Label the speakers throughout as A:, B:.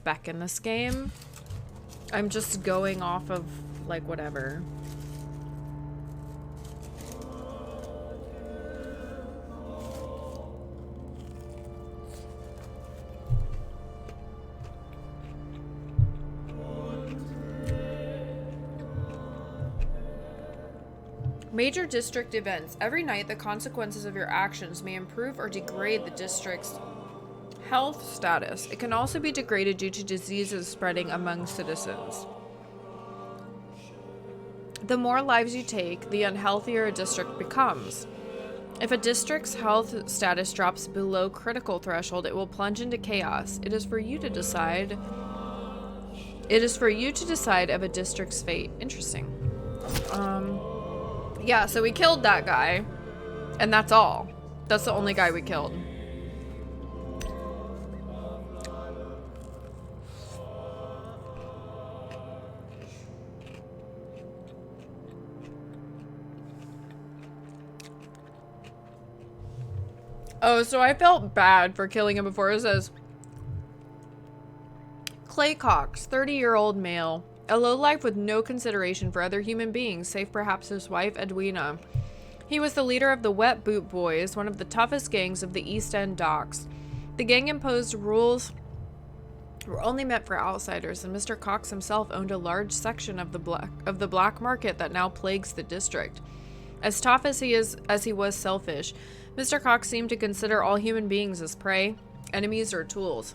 A: spec in this game. I'm just going off of, like, whatever. Major district events. Every night, the consequences of your actions may improve or degrade the district's health status. It can also be degraded due to diseases spreading among citizens. The more lives you take, the unhealthier a district becomes. If a district's health status drops below critical threshold, it will plunge into chaos. It is for you to decide. It is for you to decide of a district's fate. Interesting. Yeah, so we killed that guy, and that's all. That's the only guy we killed. Oh, so I felt bad for killing him before. It says, Clay Cox, 30-year-old male. A lowlife with no consideration for other human beings, save perhaps his wife, Edwina. He was the leader of the Wet Boot Boys, one of the toughest gangs of the East End docks. The gang-imposed rules were only meant for outsiders, and Mr. Cox himself owned a large section of the black market that now plagues the district. As tough as he was selfish, Mr. Cox seemed to consider all human beings as prey, enemies, or tools.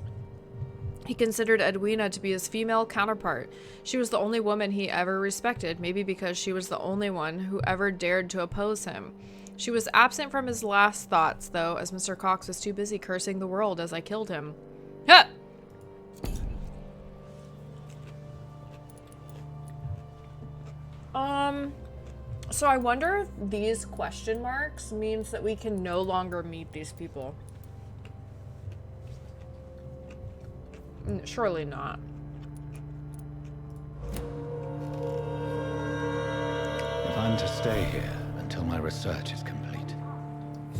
A: He considered Edwina to be his female counterpart. She was the only woman he ever respected, maybe because she was the only one who ever dared to oppose him. She was absent from his last thoughts, though, as Mr. Cox was too busy cursing the world as I killed him. Ha! So I wonder if these question marks means that we can no longer meet these people. Surely not.
B: If I'm to stay here until my research is complete,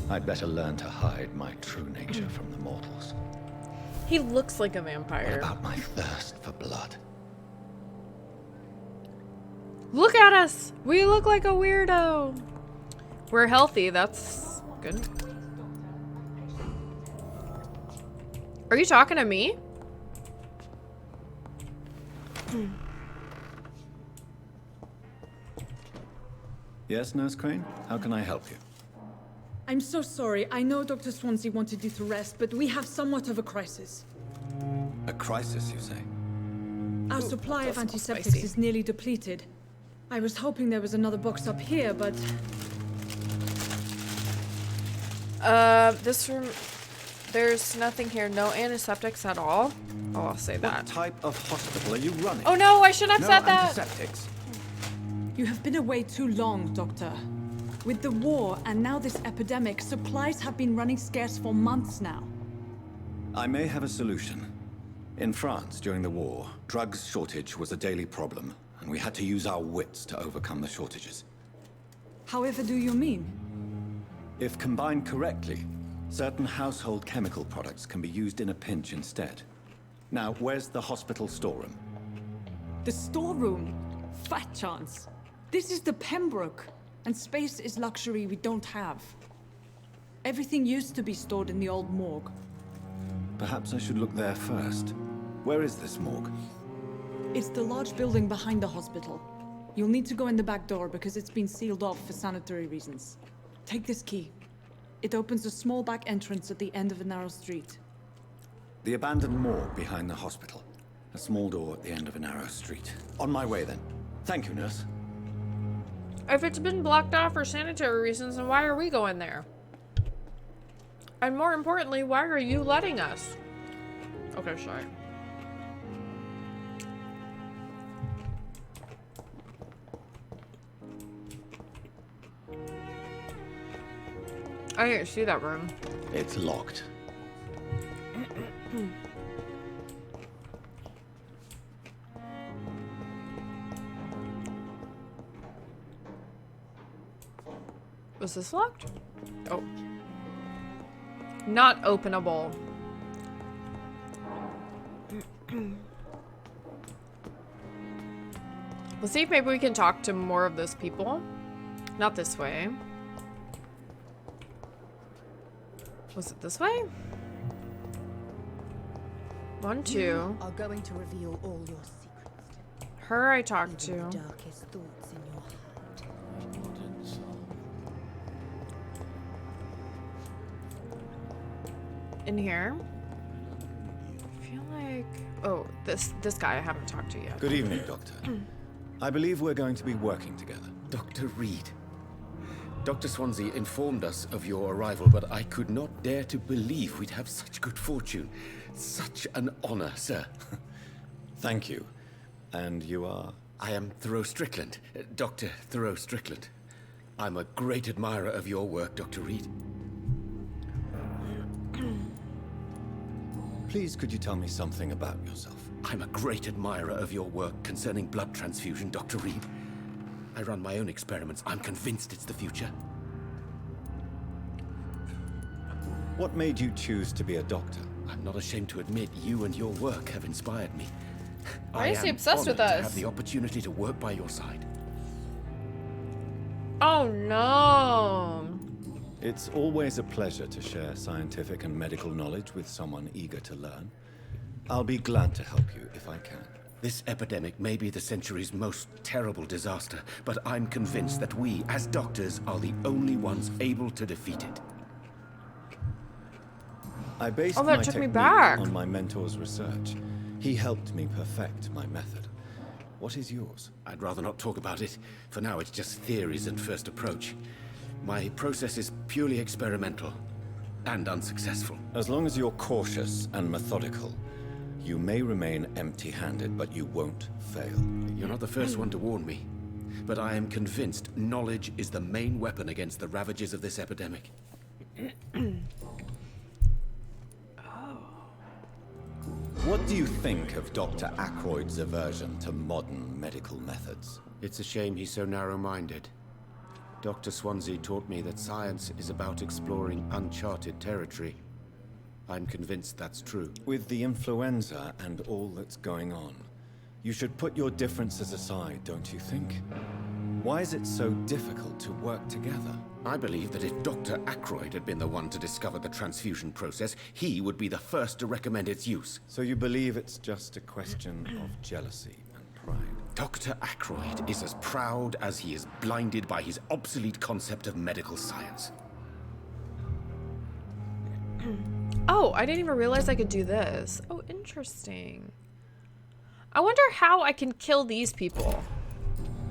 B: I'd better learn to hide my true nature from the mortals.
A: He looks like a vampire.
B: What about my thirst for blood?
A: Look at us! We look like a weirdo! We're healthy, that's good. Are you talking to me?
B: Yes, Nurse Crane? How can I help you?
C: I'm so sorry. I know Dr. Swansea wanted you to rest, but we have somewhat of a crisis.
B: A crisis, you say?
C: Our supply of
A: that's
C: antiseptics
A: spicy.
C: is nearly depleted. I was hoping there was another box up here, but...
A: This room... There's nothing here. No antiseptics at all. Oh, I'll say that.
B: What type of hospital are you running?
A: Oh no, I should have said that!
B: Antiseptics.
C: You have been away too long, Doctor. With the war and now this epidemic, supplies have been running scarce for months now.
B: I may have a solution. In France, during the war, drugs shortage was a daily problem, and we had to use our wits to overcome the shortages.
C: However do you mean?
B: If combined correctly, certain household chemical products can be used in a pinch instead. Now, where's the hospital storeroom?
C: The storeroom? Fat chance. This is the Pembroke, and space is luxury we don't have. Everything used to be stored in the old morgue.
B: Perhaps I should look there first. Where is this morgue?
C: It's the large building behind the hospital. You'll need to go in the back door because it's been sealed off for sanitary reasons. Take this key. It opens a small back entrance at the end of a narrow street.
B: The abandoned morgue behind the hospital. A small door at the end of a narrow street. On my way then. Thank you, nurse.
A: If it's been blocked off for sanitary reasons, then why are we going there? And more importantly, why are you letting us? Okay, sorry. I didn't see that room.
B: It's locked.
A: Was this locked? Oh. Not openable. Let's see if maybe we can talk to more of those people. Not this way. Was it this way? 1, 2.
D: You are going to reveal all your secrets.
A: Her I talked to.
D: Even the darkest thoughts in your heart.
A: In here. I feel like... Oh, this guy I haven't talked to yet.
B: Good evening, Doctor. I believe we're going to be working together.
E: Dr. Reid. Dr. Swansea informed us of your arrival, but I could not dare to believe we'd have such good fortune. Such an honor, sir.
B: Thank you. And you are?
E: I am THOREAU Strickland, Dr. THOREAU Strickland. I'm a great admirer of your work, Dr. Reid.
B: Please, could you tell me something about yourself?
E: I'm a great admirer of your work concerning blood transfusion, Dr. Reid. I run my own experiments. I'm convinced it's the future.
B: What made you choose to be a doctor?
E: I'm not ashamed to admit you and your work have inspired me.
A: Why is he
E: I am
A: obsessed with
E: honored
A: us?
E: to have the opportunity to work by your side.
A: Oh no!
B: It's always a pleasure to share scientific and medical knowledge with someone eager to learn. I'll be glad to help you if I can.
E: This epidemic may be the century's most terrible disaster, but I'm convinced that we, as doctors, are the only ones able to defeat it.
B: I based
A: that
B: my
A: took me
B: technique
A: back.
B: on my mentor's research. He helped me perfect my method. What is yours?
E: I'd rather not talk about it. For now, it's just theories and first approach. My process is purely experimental and unsuccessful.
B: As long as you're cautious and methodical, you may remain empty-handed, but you won't fail.
E: You're not the first one to warn me, but I am convinced knowledge is the main weapon against the ravages of this epidemic.
B: What do you think of Dr. Ackroyd's aversion to modern medical methods?
E: It's a shame he's so narrow-minded. Dr. Swansea taught me that science is about exploring uncharted territory. I'm convinced that's true.
B: With the influenza and all that's going on, you should put your differences aside, don't you think? Why is it so difficult to work together?
E: I believe that if Dr. Ackroyd had been the one to discover the transfusion process, he would be the first to recommend its use.
B: So you believe it's just a question of jealousy and pride?
E: Dr. Ackroyd is as proud as he is blinded by his obsolete concept of medical science.
A: Oh, I didn't even realize I could do this. Oh, interesting. I wonder how I can kill these people.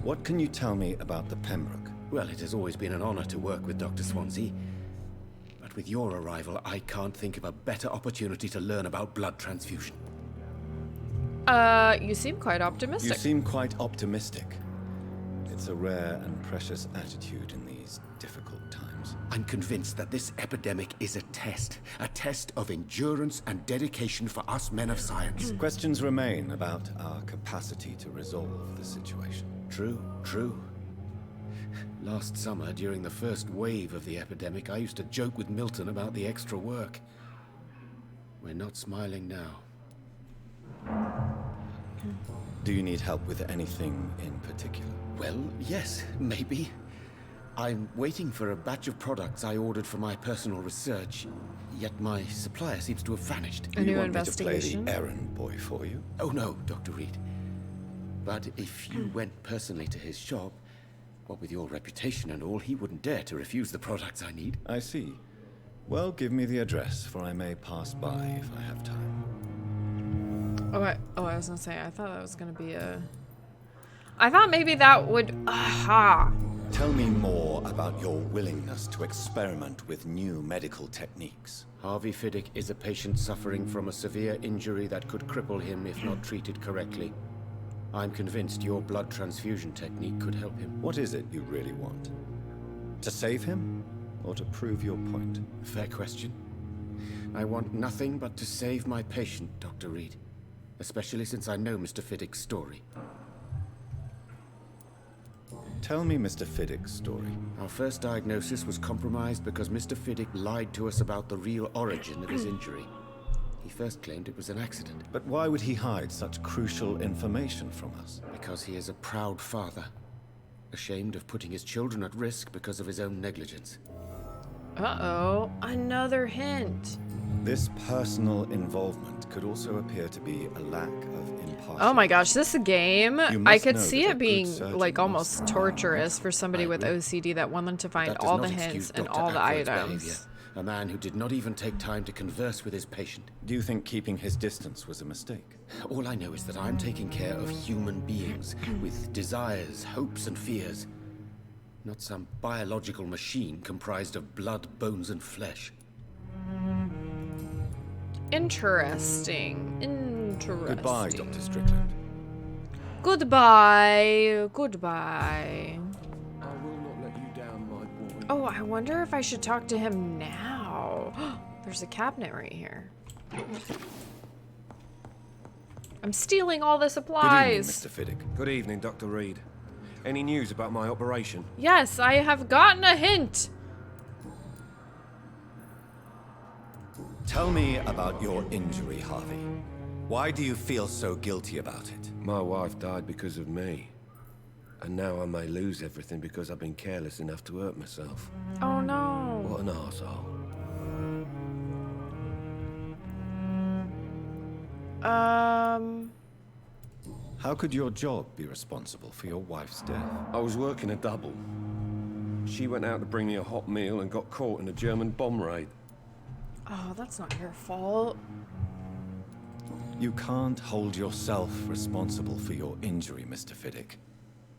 B: What can you tell me about the Pembroke?
E: Well, it has always been an honor to work with Dr. Swansea. But with your arrival, I can't think of a better opportunity to learn about blood transfusion.
A: You seem quite optimistic.
B: You seem quite optimistic. It's a rare and precious attitude in these difficult times.
E: I'm convinced that this epidemic is a test of endurance and dedication for us men of science.
B: Questions remain about our capacity to resolve the situation.
E: True, true. Last summer, during the first wave of the epidemic, I used to joke with Milton about the extra work. We're not smiling now.
B: Do you need help with anything in particular?
E: Well, yes, maybe. I'm waiting for a batch of products I ordered for my personal research, yet my supplier seems to have vanished.
A: A new
B: You want me to
A: investigation?
B: play the errand boy for you?
E: Oh no, Dr. Reid. But if you went personally to his shop, what with your reputation and all, he wouldn't dare to refuse the products I need.
B: I see. Well, give me the address, for I may pass by if I have time.
A: I was gonna say, I thought that was gonna be a... I thought maybe that would... Aha!
B: Tell me more about your willingness to experiment with new medical techniques.
E: HARVEY FIDDICK is a patient suffering from a severe injury that could cripple him if not treated correctly. I'm convinced your blood transfusion technique could help him.
B: What is it you really want? To save him, or to prove your point?
E: Fair question. I want nothing but to save my patient, Dr. Reid. Especially since I know Mr. Fiddick's story.
B: Tell me Mr. Fiddick's story.
E: Our first diagnosis was compromised because Mr. Fiddick lied to us about the real origin of his injury. He first claimed it was an accident.
B: But why would he hide such crucial information from us?
E: Because he is a proud father. Ashamed of putting his children at risk because of his own negligence.
A: Uh-oh. Another hint.
B: This personal involvement could also appear to be a lack of impartiality.
A: Oh my gosh, this game,
B: You must
A: I could
B: know
A: see
B: that a
A: it
B: good
A: being
B: surgeon
A: like
B: must-
A: almost torturous for somebody
E: I
A: with
E: agree.
A: OCD that wanted to find
E: That does
A: all
E: not
A: the
E: excuse
A: hints and
E: Dr.
A: all the
E: Ackroyd's
A: items.
E: behavior. A man who did not even take time to converse with his patient.
B: Do you think keeping his distance was a mistake?
E: All I know is that I'm taking care of human beings with desires, hopes, and fears. Not some biological machine comprised of blood, bones, and flesh.
A: Interesting. Interesting.
B: Goodbye, Dr. Strickland.
A: Goodbye. Goodbye.
F: I will not let you down, my boy.
A: Oh, I wonder if I should talk to him now. There's a cabinet right here. I'm stealing all the
B: Good evening,
A: supplies.
B: Mr. Fiddick.
F: Good evening, Dr. Reid. Any news about my operation?
A: Yes, I have gotten a hint.
B: Tell me about your injury, Harvey. Why do you feel so guilty about it?
F: My wife died because of me. And now I may lose everything because I've been careless enough to hurt myself.
A: Oh no.
F: What an arsehole.
B: How could your job be responsible for your wife's death?
F: I was working a double. She went out to bring me a hot meal and got caught in a German bomb raid.
A: Oh, that's not your fault.
B: You can't hold yourself responsible for your injury, Mr. Fiddick.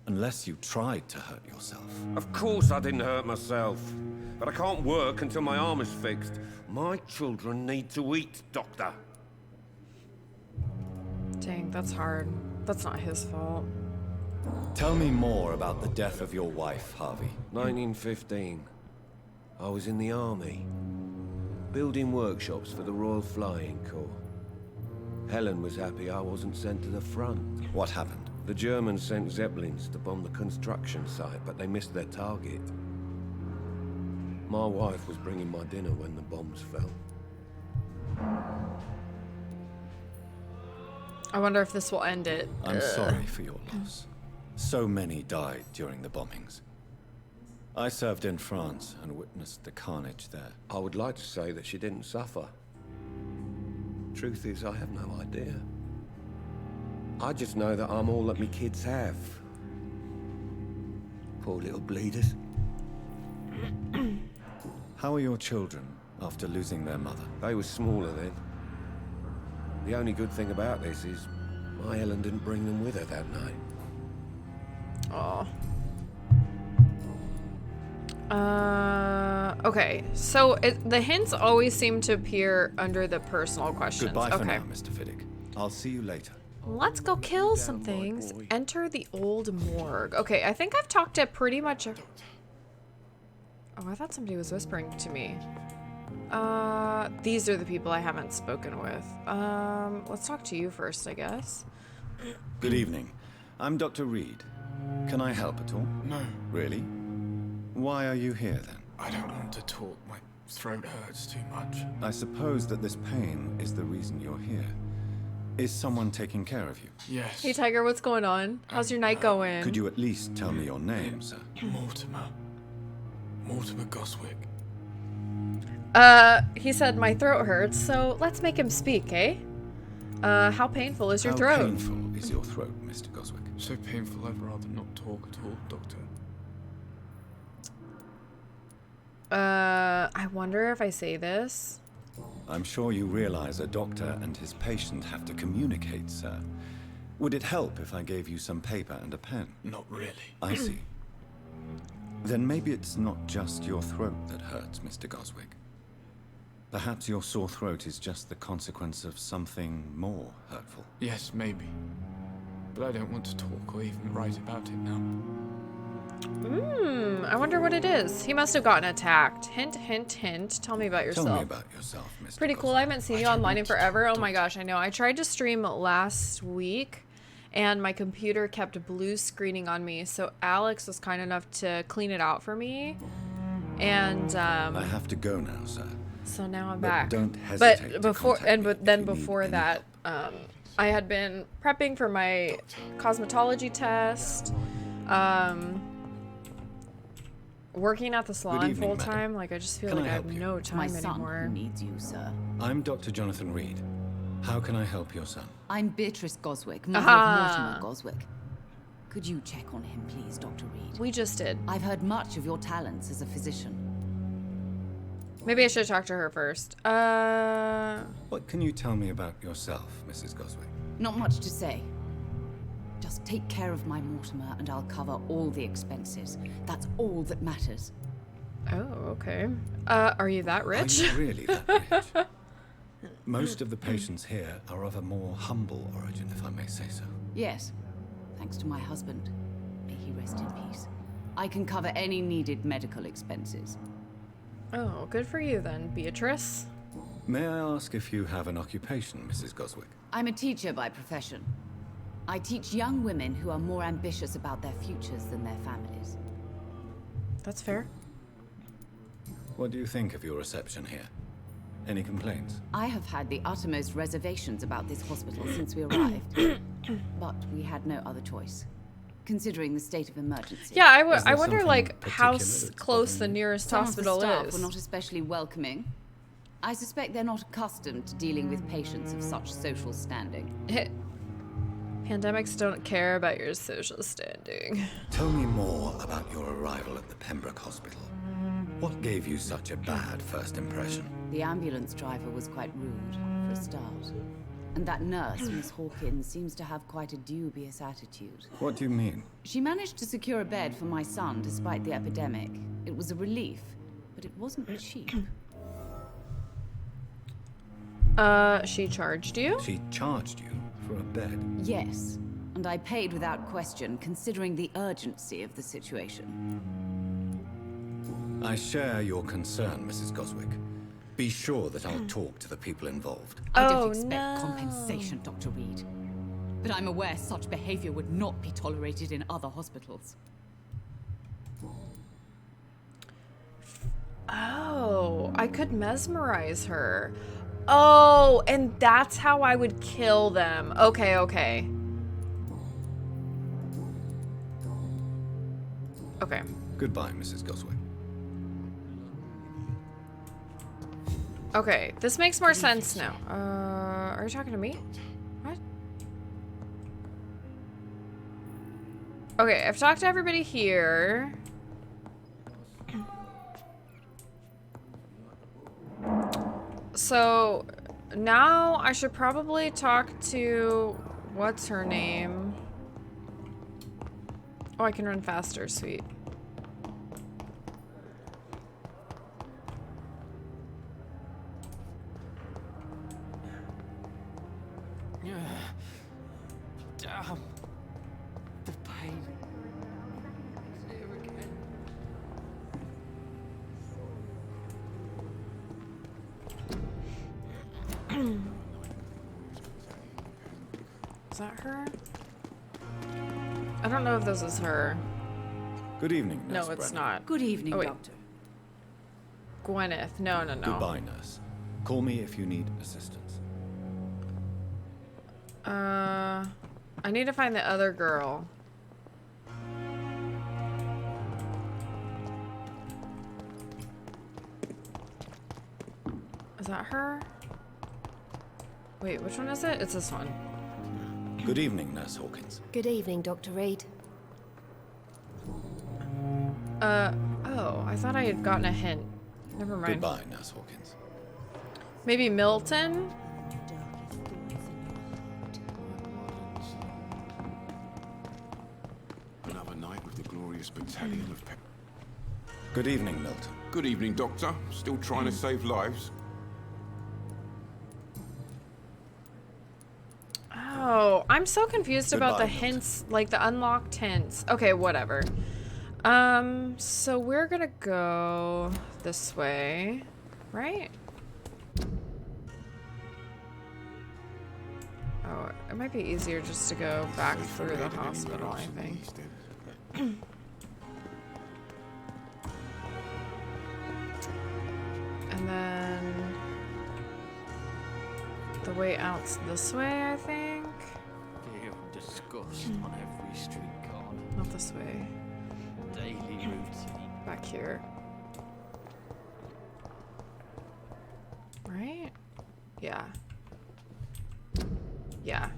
B: Unless you tried to hurt yourself.
F: Of course I didn't hurt myself. But I can't work until my arm is fixed. My children need to eat, Doctor.
A: Dang, that's hard. That's not his fault.
B: Tell me more about the death of your wife, Harvey.
F: 1915. I was in the army. Building workshops for the Royal Flying Corps. Helen was happy I wasn't sent to the front.
B: What happened?
F: The Germans sent Zeppelins to bomb the construction site, but they missed their target. My wife was bringing my dinner when the bombs fell.
A: I wonder if this will end it.
B: I'm sorry for your loss. So many died during the bombings. I served in France and witnessed the carnage there.
F: I would like to say that she didn't suffer. Truth is, I have no idea. I just know that I'm all that me kids have. Poor little bleeders.
B: How are your children after losing their mother?
F: They were smaller then. The only good thing about this is my Helen didn't bring them with her that night.
A: Oh. Okay. So the hints always seem to appear under the personal questions.
B: Goodbye for
A: okay.
B: now, Mr. Fiddick. I'll see you later.
A: Let's go kill some things. Enter the old morgue. Okay, I think I've talked to pretty much. Oh, I thought somebody was whispering to me. These are the people I haven't spoken with. Let's talk to you first, I guess.
B: Good evening. I'm Dr. Reid. Can I help at all?
G: No,
B: Really? Why are you here then?
G: I don't want to talk. My throat hurts too much.
B: I suppose that this pain is the reason you're here. Is someone taking care of you?
G: Yes.
A: Hey, Tiger, what's going on? How's your night going?
B: Could you at least tell me your name, sir?
G: Mortimer. Mortimer GOSWICK.
A: He said my throat hurts, so let's make him speak, eh? How painful is your
B: How
A: throat?
B: painful is your throat, Mr. Goswick?
G: So painful I'd rather not talk at all, Doctor.
A: I wonder if I say this.
B: I'm sure you realize a doctor and his patient have to communicate, sir. Would it help if I gave you some paper and a pen?
G: Not really.
B: I see. Then maybe it's not just your throat that hurts, Mr. Goswick. Perhaps your sore throat is just the consequence of something more hurtful.
G: Yes, maybe. But I don't want to talk or even write about it now.
A: I wonder what it is. He must have gotten attacked. Hint, hint, hint. Tell me about yourself.
B: Tell me about yourself, Mr.
A: Pretty cool.
B: Goswick.
A: I haven't seen you online in forever. Oh my gosh, I know. I tried to stream last week, and my computer kept blue screening on me. So Alex was kind enough to clean it out for me. And
B: I have to go now, sir.
A: So now I'm
B: But
A: back.
B: don't hesitate to
A: before
B: contact me if you need
A: before
B: any
A: that, I had been prepping for my cosmetology test. Working at the salon
B: evening,
A: full
B: madam.
A: time. Like I just feel
B: Can
A: like
B: I
A: I have
B: help you?
A: no
D: My
A: time
D: son
A: anymore.
D: who needs you, sir.
B: I'm Dr. Jonathan Reid. How can I help your son?
D: I'm Beatrice GOSWICK, mother
A: Aha.
D: of Mortimer GOSWICK. Could you check on him, please, Dr. Reid?
A: We just did.
D: I've heard much of your talents as a physician.
A: Maybe I should talk to her first.
B: What can you tell me about yourself, Mrs. Goswick?
D: Not much to say. Just take care of my Mortimer and I'll cover all the expenses. That's all that matters.
A: Oh, okay. Are you that rich?
B: Are you really that rich? Most of the patients here are of a more humble origin, if I may say so.
D: Yes, thanks to my husband. May he rest in peace. I can cover any needed medical expenses.
A: Oh, good for you then, Beatrice.
B: May I ask if you have an occupation, Mrs. Goswick?
D: I'm a teacher by profession. I teach young women who are more ambitious about their futures than their families.
A: That's fair.
B: What do you think of your reception here? Any complaints?
D: I have had the uttermost reservations about this hospital since we arrived. But we had no other choice, considering the state of emergency.
A: Yeah, I
B: there
A: wonder
B: something
A: like how
B: particular that's
A: close
B: bothering
A: the
B: you?
A: nearest
D: Some
A: hospital
D: of the staff
A: is.
D: were not especially welcoming. I suspect they're not accustomed to dealing with patients of such social standing.
A: Pandemics don't care about your social standing.
B: Tell me more about your arrival at the Pembroke Hospital. What gave you such a bad first impression?
D: The ambulance driver was quite rude, for a start. And that nurse, Miss Hawkins, seems to have quite a dubious attitude.
B: What do you mean?
D: She managed to secure a bed for my son despite the epidemic. It was a relief, but it wasn't cheap.
A: She charged you?
B: She charged you for a bed?
D: Yes, and I paid without question, considering the urgency of the situation.
B: I share your concern, Mrs. Goswick. Be sure that I'll talk to the people involved.
D: I don't
A: Oh,
D: expect
A: no.
D: compensation, Dr. Reid. But I'm aware such behavior would not be tolerated in other hospitals.
A: Oh, I could mesmerize her. Oh, and that's how I would kill them. Okay, okay. Okay.
B: Goodbye, Mrs. Goswick.
A: Okay, this makes more sense now. Are you talking to me? What? Okay, I've talked to everybody here. So now I should probably talk to what's her name? Oh, I can run faster, sweet.
G: Damn. The pain. Here again.
A: Is that her? I don't know if this is her.
B: Good evening, Nurse
A: No, it's
B: Brennan.
A: not.
D: Good evening,
A: Oh, wait.
D: Doctor.
A: Gwyneth. No, no, no.
B: Goodbye, nurse. Call me if you need assistance.
A: I need to find the other girl. Is that her? Wait, which one is it? It's this one.
B: Good evening, Nurse Hawkins.
H: Good evening, Dr. Reid.
A: Oh, I thought I had gotten a hint. Never mind.
B: Goodbye, Nurse Hawkins.
A: Maybe Milton?
I: Another night with the glorious battalion of pep.
B: Good evening, Milton.
I: Good evening, Doctor. Still trying to save lives?
A: Oh, I'm so confused about the
B: Goodbye, Milton.
A: hints, like the unlocked hints. Okay, whatever. So we're gonna go this way, right? Oh, it might be easier just to go back through the hospital, I think. And then way out's this way, I think.
H: Deal disgust on every street corner.
A: Not this way.
H: Daily routine.
A: Back here. Right? Yeah. Yeah.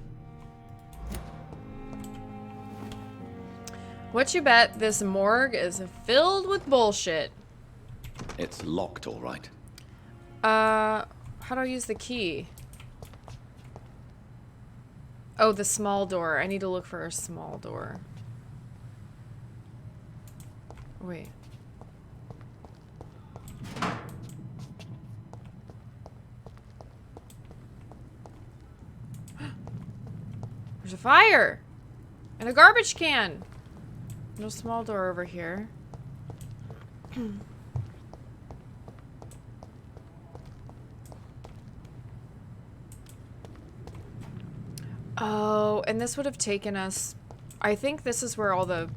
A: What you bet this morgue is filled with bullshit?
J: It's locked, all right.
A: How do I use the key? Oh, the small door. I need to look for a small door. Wait. There's a fire! And a garbage can! No small door over here. Oh, and this would have taken us... I think this is where all the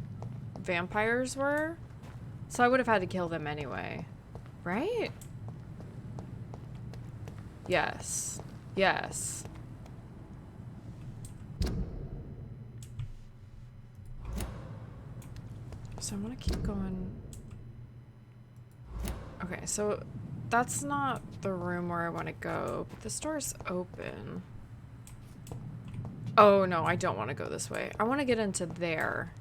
A: vampires were. So I would have had to kill them anyway. Right? Yes. Yes. So I want to keep going. Okay, so that's not the room where I want to go. But this door's open. Oh, no, I don't want to go this way. I want to get into there.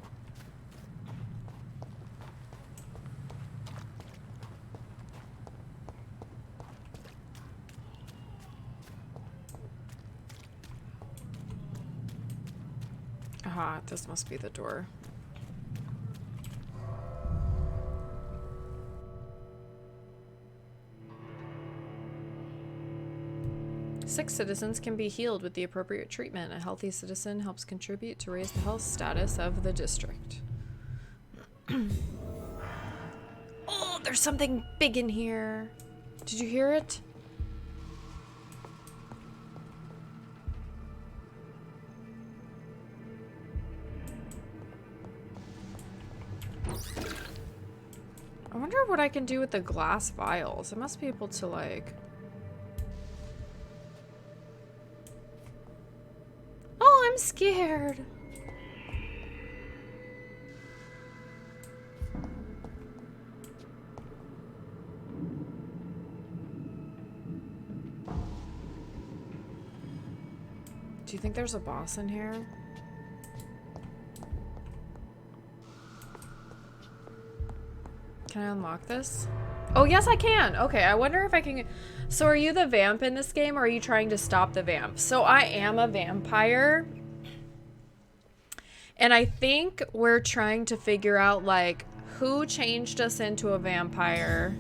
A: Aha, this must be the door. Sick citizens can be healed with the appropriate treatment. A healthy citizen helps contribute to raise the health status of the district. Oh, there's something big in here. Did you hear it? I wonder what I can do with the glass vials. I must be able to, like... Oh, I'm scared. Do you think there's a boss in here? Can I unlock this? Oh, yes, I can. Okay, I wonder if I can... So are you the vamp in this game, or are you trying to stop the vamp? So I am a vampire. And I think we're trying to figure out, like, who changed us into a vampire.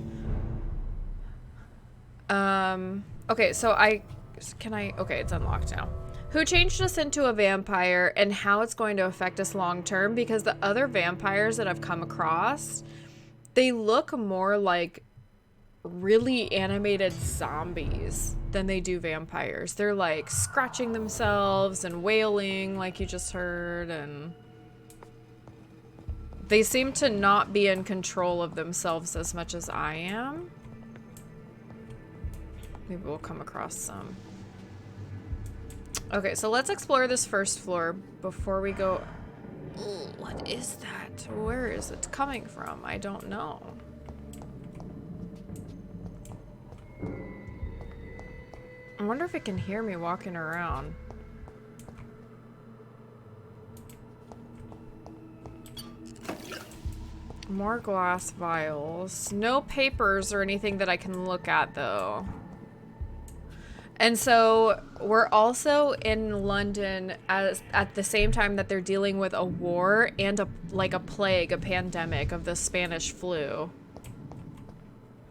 A: Okay, so okay, it's unlocked now. Who changed us into a vampire and how it's going to affect us long term, because the other vampires that I've come across, they look more like really animated zombies than they do vampires. They're like scratching themselves and wailing like you just heard, and they seem to not be in control of themselves as much as I am. Maybe we'll come across some. Okay, so let's explore this first floor before we go. Ooh, what is that? Where is it coming from? I don't know. I wonder if it can hear me walking around. More glass vials. No papers or anything that I can look at, though. And so we're also in London at the same time that they're dealing with a war and a plague, a pandemic of the Spanish flu.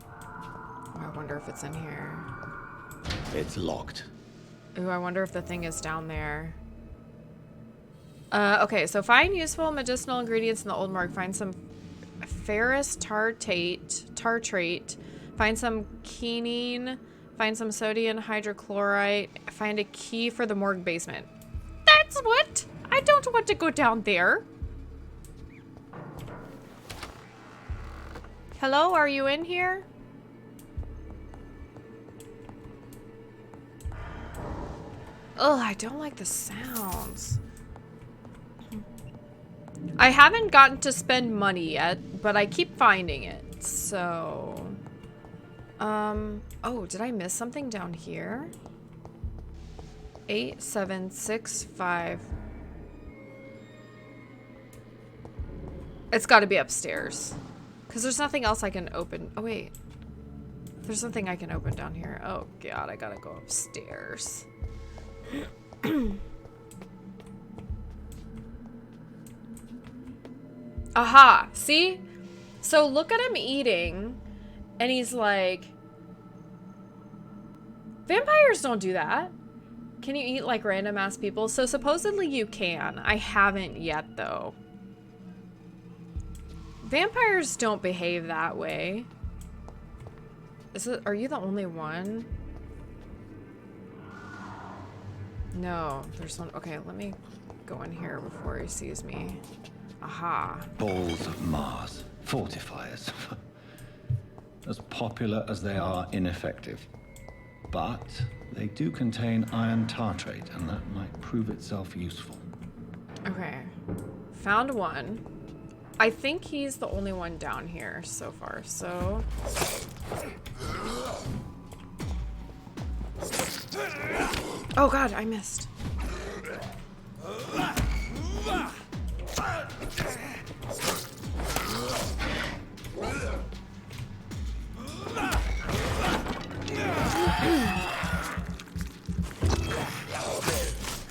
A: Oh, I wonder if it's in here.
J: It's locked.
A: Ooh, I wonder if the thing is down there. Okay, so find useful medicinal ingredients in the old morgue. Find some ferrous tartrate. Find some quinine. Find some sodium hydrochloride. Find a key for the morgue basement. That's what? I don't want to go down there. Hello, are you in here? Ugh, I don't like the sounds. I haven't gotten to spend money yet, but I keep finding it. So, oh, did I miss something down here? 8765. It's got to be upstairs. Because there's nothing else I can open. Oh, wait. There's something I can open down here. Oh, God. I got to go upstairs. Aha. See? So look at him eating. And he's like... Vampires don't do that. Can you eat like random ass people? So supposedly you can. I haven't yet, though. Vampires don't behave that way. Are you the only one? No, there's one. Okay, let me go in here before he sees me. Aha.
J: Balls of Mars. Fortifiers. As popular as they are ineffective. But they do contain iron tartrate, and that might prove itself useful.
A: Okay. Found one. I think he's the only one down here so far, so... Oh god, I missed.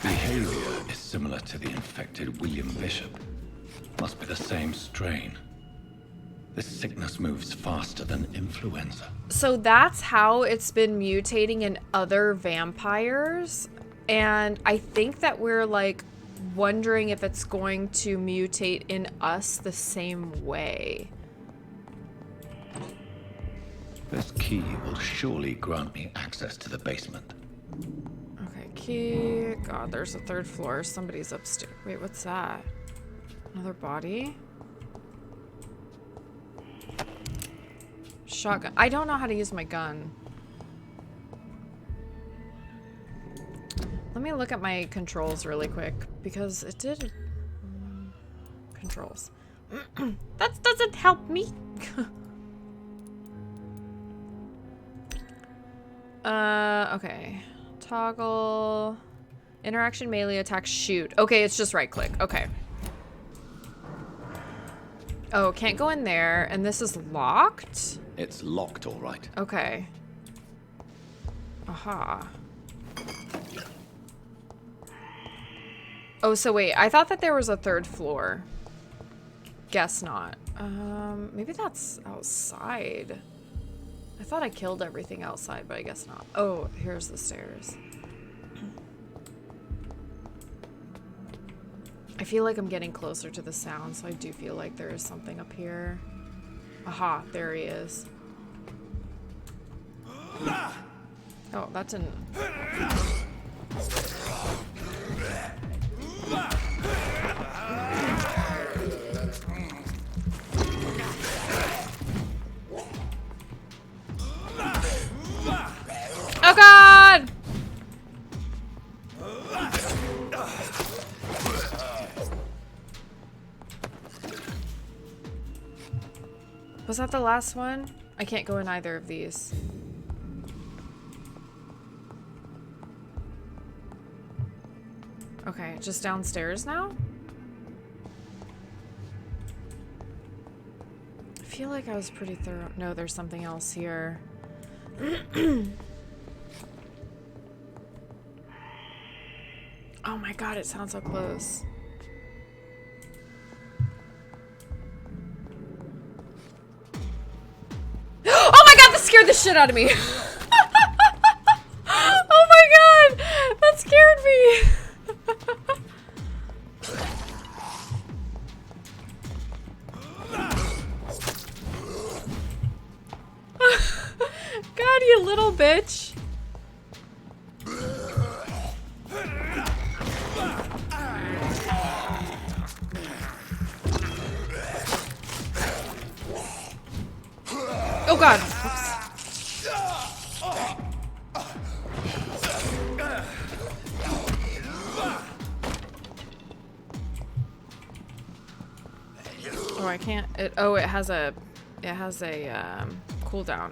J: Behavior is similar to the infected William Bishop. Must be the same strain. This sickness moves faster than influenza.
A: So that's how it's been mutating in other vampires. And I think that we're like wondering if it's going to mutate in us the same way.
J: This key will surely grant me access to the basement.
A: Okay, key. God, there's a third floor. Somebody's upstairs. Wait, what's that? Another body? Shotgun. I don't know how to use my gun. Let me look at my controls really quick because it did... controls. That doesn't help me. Okay. Toggle. Interaction, melee, attack, shoot. Okay, it's just right click. Okay. Oh, can't go in there. And this is locked?
J: It's locked, all right.
A: Okay. Aha. Oh, so wait. I thought that there was a third floor. Guess not. Maybe that's outside. I thought I killed everything outside, but I guess not. Oh, here's the stairs. I feel like I'm getting closer to the sound, so I do feel like there is something up here. Aha, there he is. Oh, that didn't... Oh god! Was that the last one? I can't go in either of these. Okay, just downstairs now? I feel like I was pretty thorough. No, there's something else here. Oh my god, it sounds so close. Oh my god, that scared the shit out of me. Oh my god, that scared me. God, you little bitch. Oh god. Oops. Oh, I can't. It has a cooldown.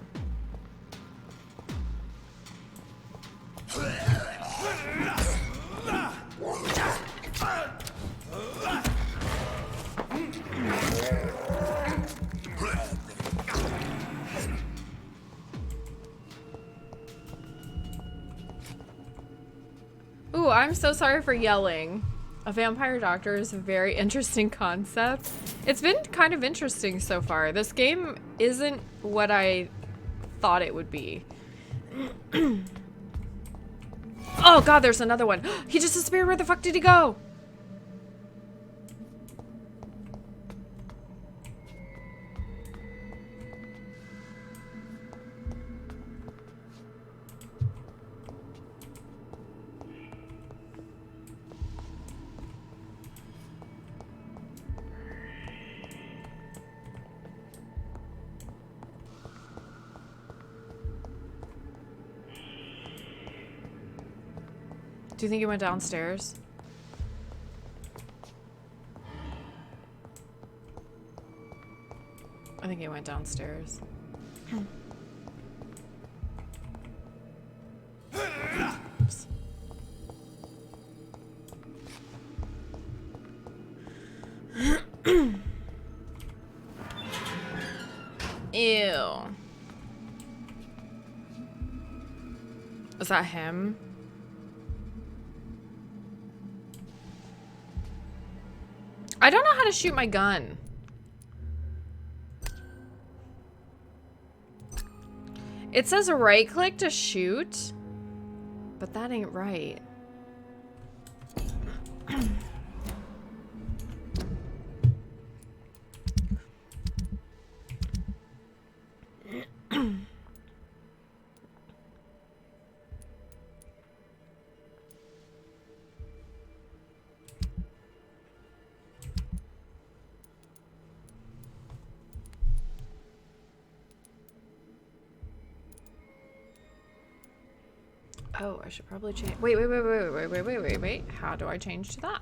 A: Ooh, I'm so sorry for yelling. A vampire doctor is a very interesting concept. It's been kind of interesting so far. This game isn't what I thought it would be. Oh god, there's another one. He just disappeared. Where the fuck did he go? Do you think he went downstairs? I think he went downstairs. Oops. Ew. Is that him? I don't know how to shoot my gun. It says right click to shoot, but that ain't right. Oh, I should probably change. Wait. How do I change to that?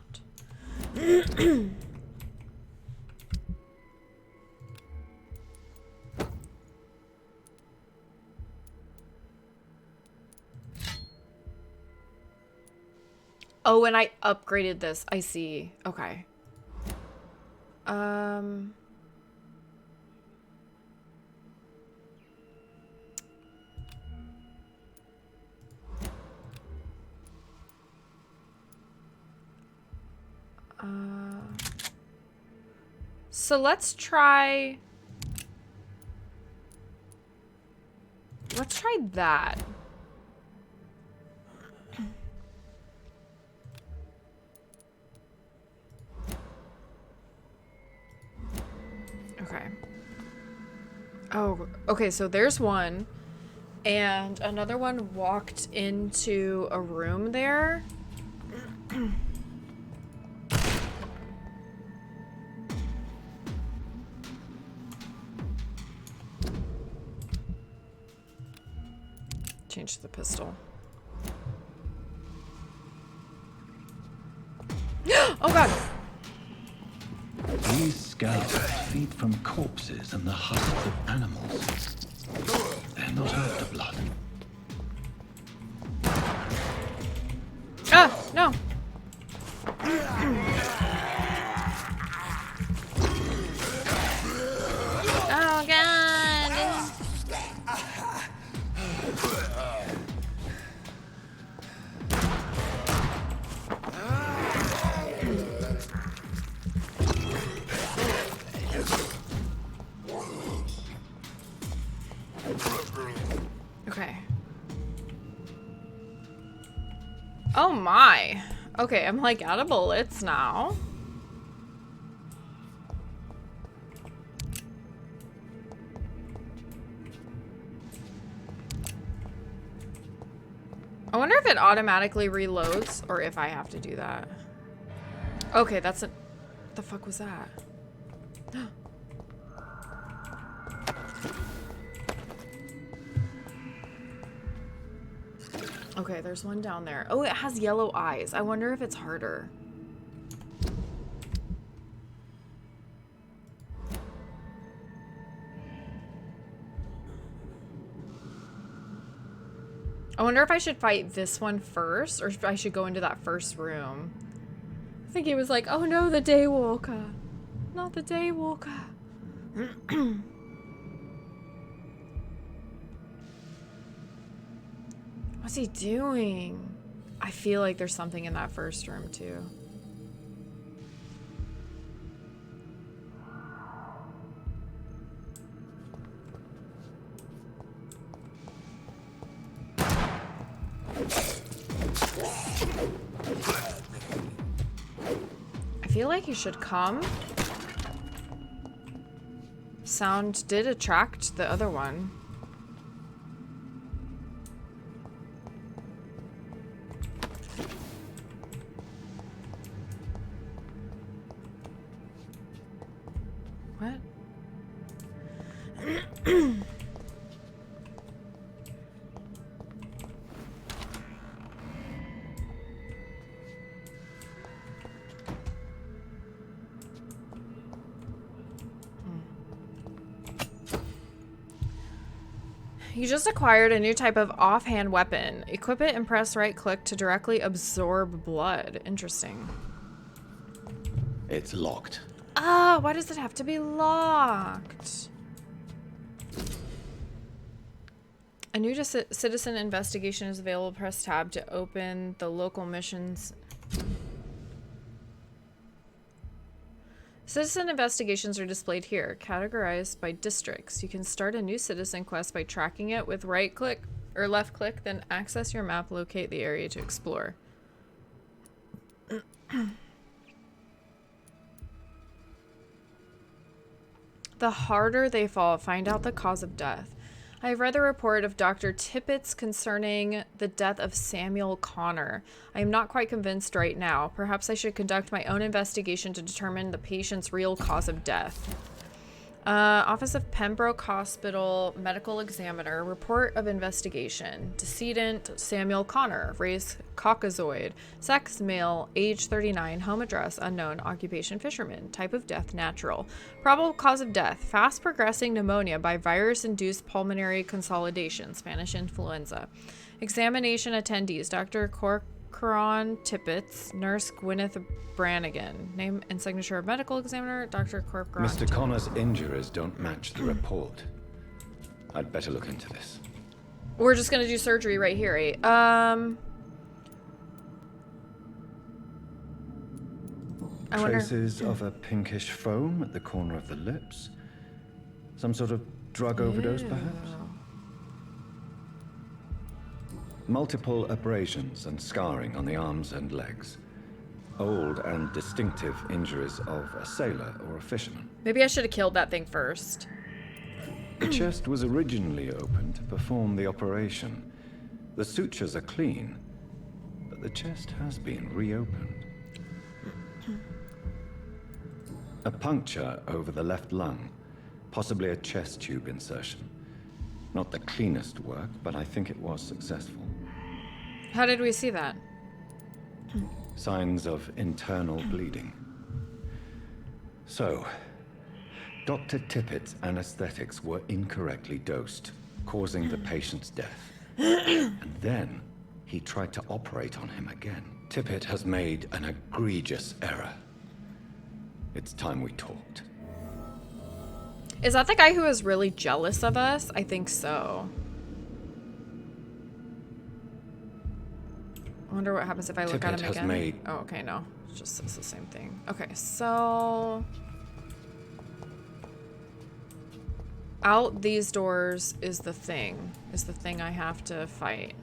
A: Oh, and I upgraded this. I see. Okay. So let's try that. Okay. Oh, okay, so there's one. And another one walked into a room there. Change to the pistol. Oh god!
J: These scouts feed from corpses and the husks of animals. They're not after blood.
A: Ah! No! Oh god! Okay. Oh my. Okay, I'm like out of bullets now. I wonder if it automatically reloads or if I have to do that. Okay, that's a... What the fuck was that? Okay, there's one down there. Oh, it has yellow eyes. I wonder if it's harder. I wonder if I should fight this one first, or if I should go into that first room. I think he was like, oh no, the Daywalker. Not the Daywalker. What's he doing? I feel like there's something in that first room too. I feel like he should come. Sound did attract the other one. What? You just acquired a new type of offhand weapon. Equip it and press right click to directly absorb blood. Interesting.
J: It's locked.
A: Ah, why does it have to be locked? A new citizen investigation is available. Press tab to open the local missions. Citizen investigations are displayed here, categorized by districts. You can start a new citizen quest by tracking it with right click or left click, then access your map, locate the area to explore. The harder they fall, find out the cause of death. I have read the report of Dr. Tippett's concerning the death of Samuel Connor. I am not quite convinced right now. Perhaps I should conduct my own investigation to determine the patient's real cause of death. Office of Pembroke Hospital Medical Examiner. Report of investigation. Decedent Samuel Connor. Race Caucasoid. Sex male. Age 39. Home address unknown. Occupation fisherman. Type of death natural. Probable cause of death. Fast progressing pneumonia by virus-induced pulmonary consolidation. Spanish influenza. Examination attendees. Dr. Corcoran Tippett. Nurse GWYNETH Branagan. Name and signature of medical examiner, Dr. Corcoran.
J: Mr. Connor's injuries don't match the report. I'd better look into this.
A: We're just gonna do surgery right here, eh?
J: Traces of a pinkish foam at the corner of the lips. Some sort of drug overdose, perhaps? Multiple abrasions and scarring on the arms and legs. Old and distinctive injuries of a sailor or a fisherman.
A: Maybe I should have killed that thing first.
J: The chest was originally opened to perform the operation. The sutures are clean, but the chest has been reopened. A puncture over the left lung, possibly a chest tube insertion. Not the cleanest work, but I think it was successful.
A: How did we see that?
J: Signs of internal bleeding. So, Dr. Tippett's anesthetics were incorrectly dosed, causing the patient's death. And then, he tried to operate on him again. Tippett has made an egregious error. It's time we talked.
A: Is that the guy who is really jealous of us? I think so. I wonder what happens if I look at him again. Oh, okay, no. It just says the same thing. Okay, so... out these doors is the thing. Is the thing I have to fight.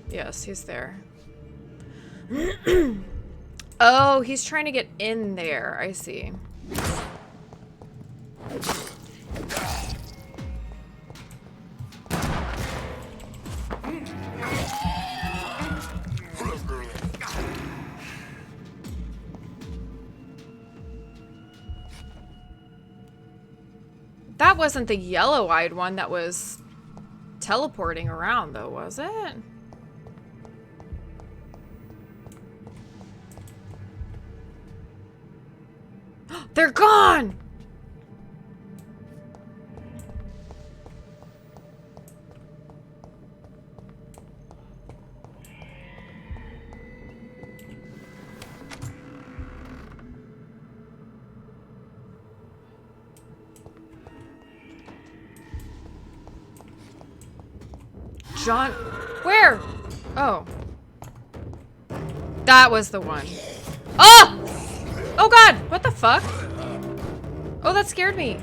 A: Yes, he's there. Oh, he's trying to get in there. I see. That wasn't the yellow-eyed one that was teleporting around, though, was it? They're gone! John, where? Oh. That was the one. Oh! Oh god, what the fuck? Oh, that scared me.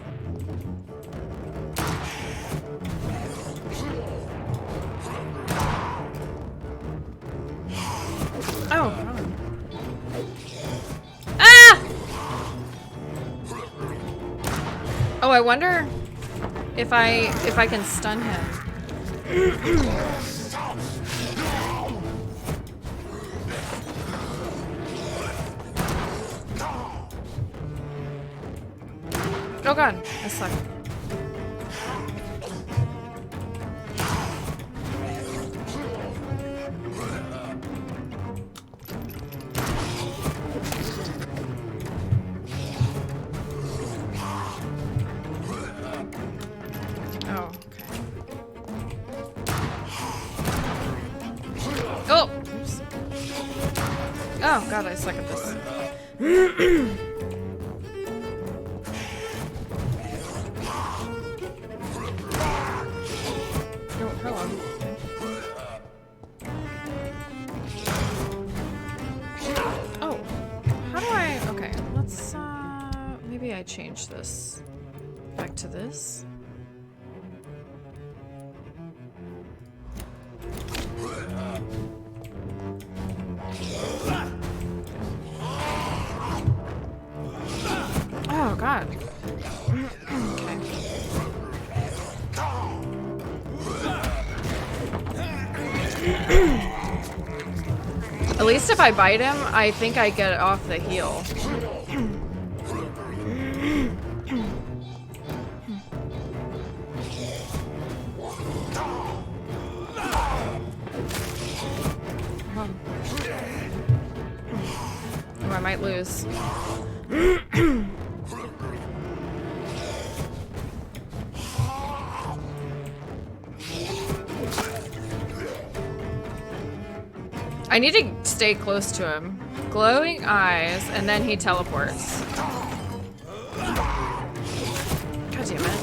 A: Oh. Ah! Oh, I wonder if I can stun him. Oh god, I suck. Oh, okay. Oh! Oops. Oh god, I suck at this. Change this back to this. Oh god. Okay. At least if I bite him, I think I get off the heal. I might lose. I need to stay close to him. Glowing eyes, and then he teleports. God damn it.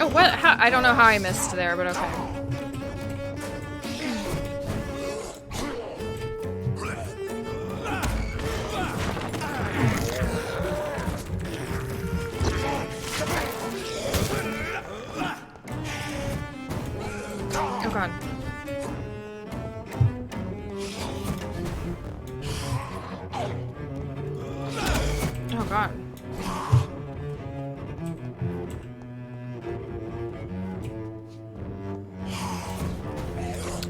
A: Oh, what? How? I don't know how I missed there, but okay. Oh god. Oh god.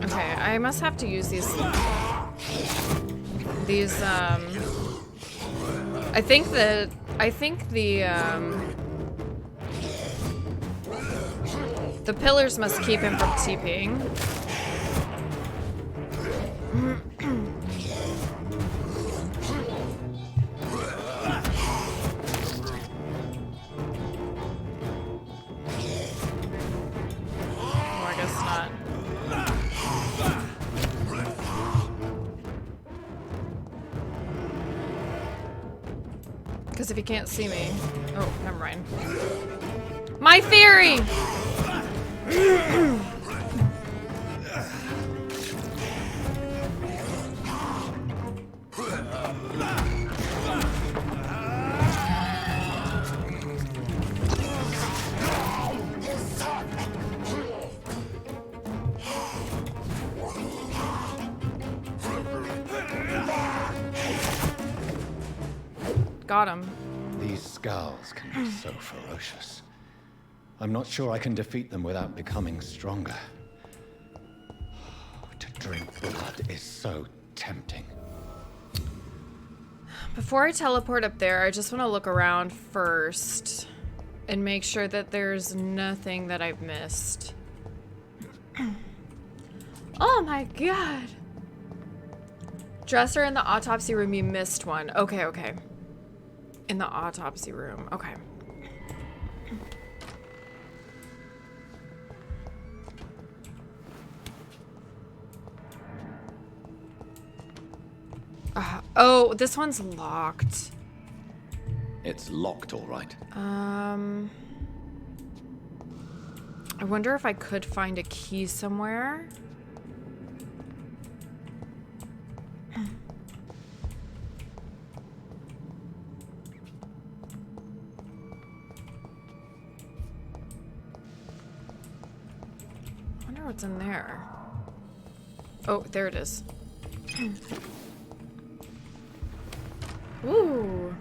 A: Okay, I must have to use these I think the pillars must keep him from TPing. Oh, I guess not. Because if he can't see me... Oh, never mind. My theory! Got him.
J: These skulls can be so ferocious. I'm not sure I can defeat them without becoming stronger. To drink blood is so tempting.
A: Before I teleport up there, I just want to look around first and make sure that there's nothing that I've missed. Oh my god. Dresser in the autopsy room, you missed one. Okay, okay. In the autopsy room, okay. Oh, this one's locked.
J: It's locked, all right.
A: I wonder if I could find a key somewhere. I wonder what's in there. Oh, there it is. Ooh.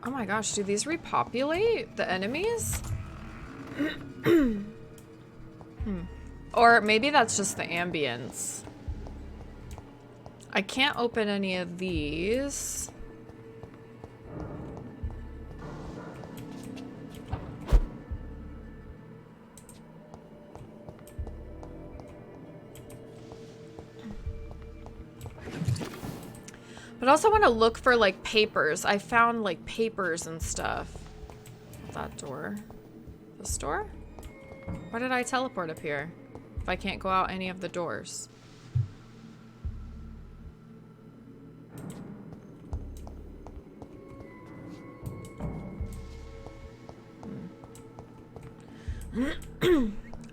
A: Oh my gosh, do these repopulate the enemies? Or maybe that's just the ambience. I can't open any of these. But I also want to look for, like, papers. I found, like, papers and stuff. That door. This door? Why did I teleport up here? If I can't go out any of the doors.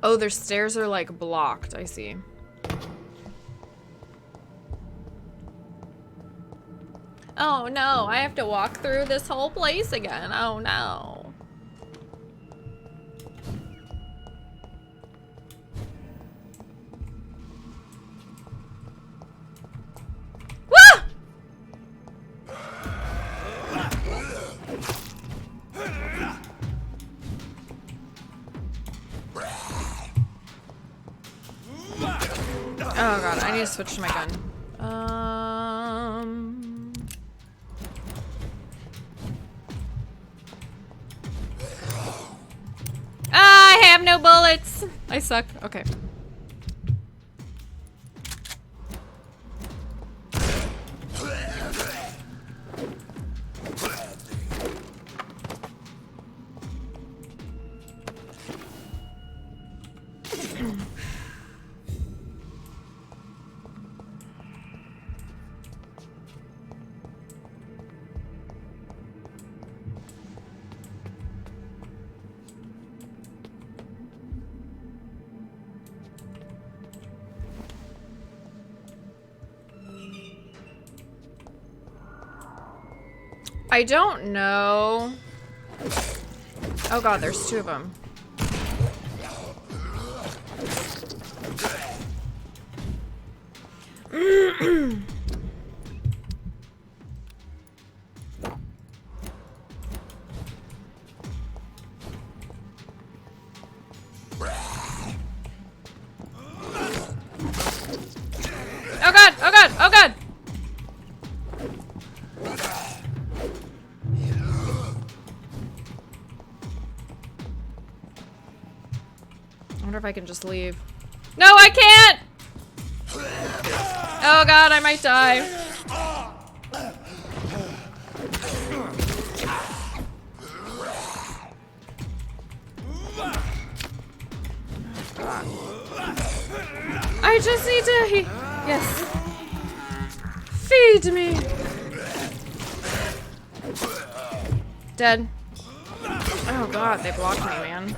A: Oh, their stairs are, like, blocked. I see. Oh no, I have to walk through this whole place again. Oh no. Wah! Oh god, I need to switch to my gun. I have no bullets. I suck. Okay. I don't know. Oh god, there's two of them. Oh god, oh god, oh god! I wonder if I can just leave. No, I can't! Oh god, I might die. I just need to... Yes. Feed me. Dead. Oh god, they blocked me, man.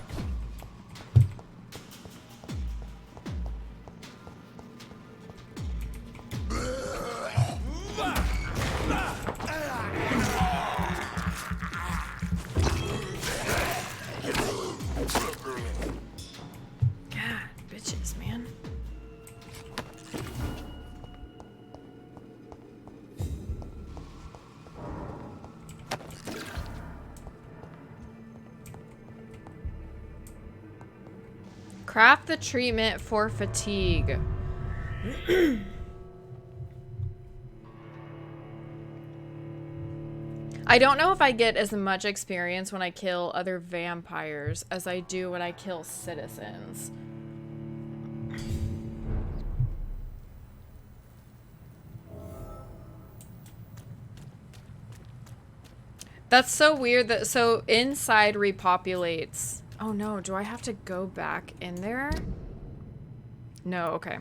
A: Craft the treatment for fatigue. I don't know if I get as much experience when I kill other vampires as I do when I kill citizens. That's so weird that so inside repopulates. Oh no, do I have to go back in there? No, okay.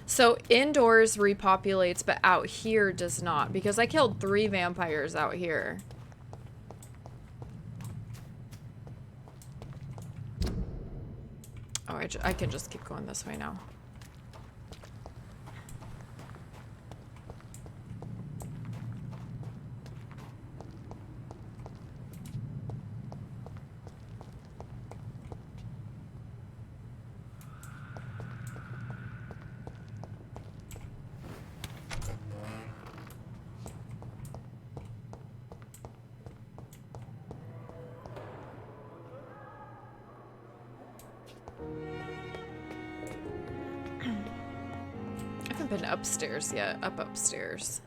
A: So indoors repopulates, but out here does not, because I killed 3 vampires out here. Oh, I can just keep going this way now. Been upstairs yet. Upstairs.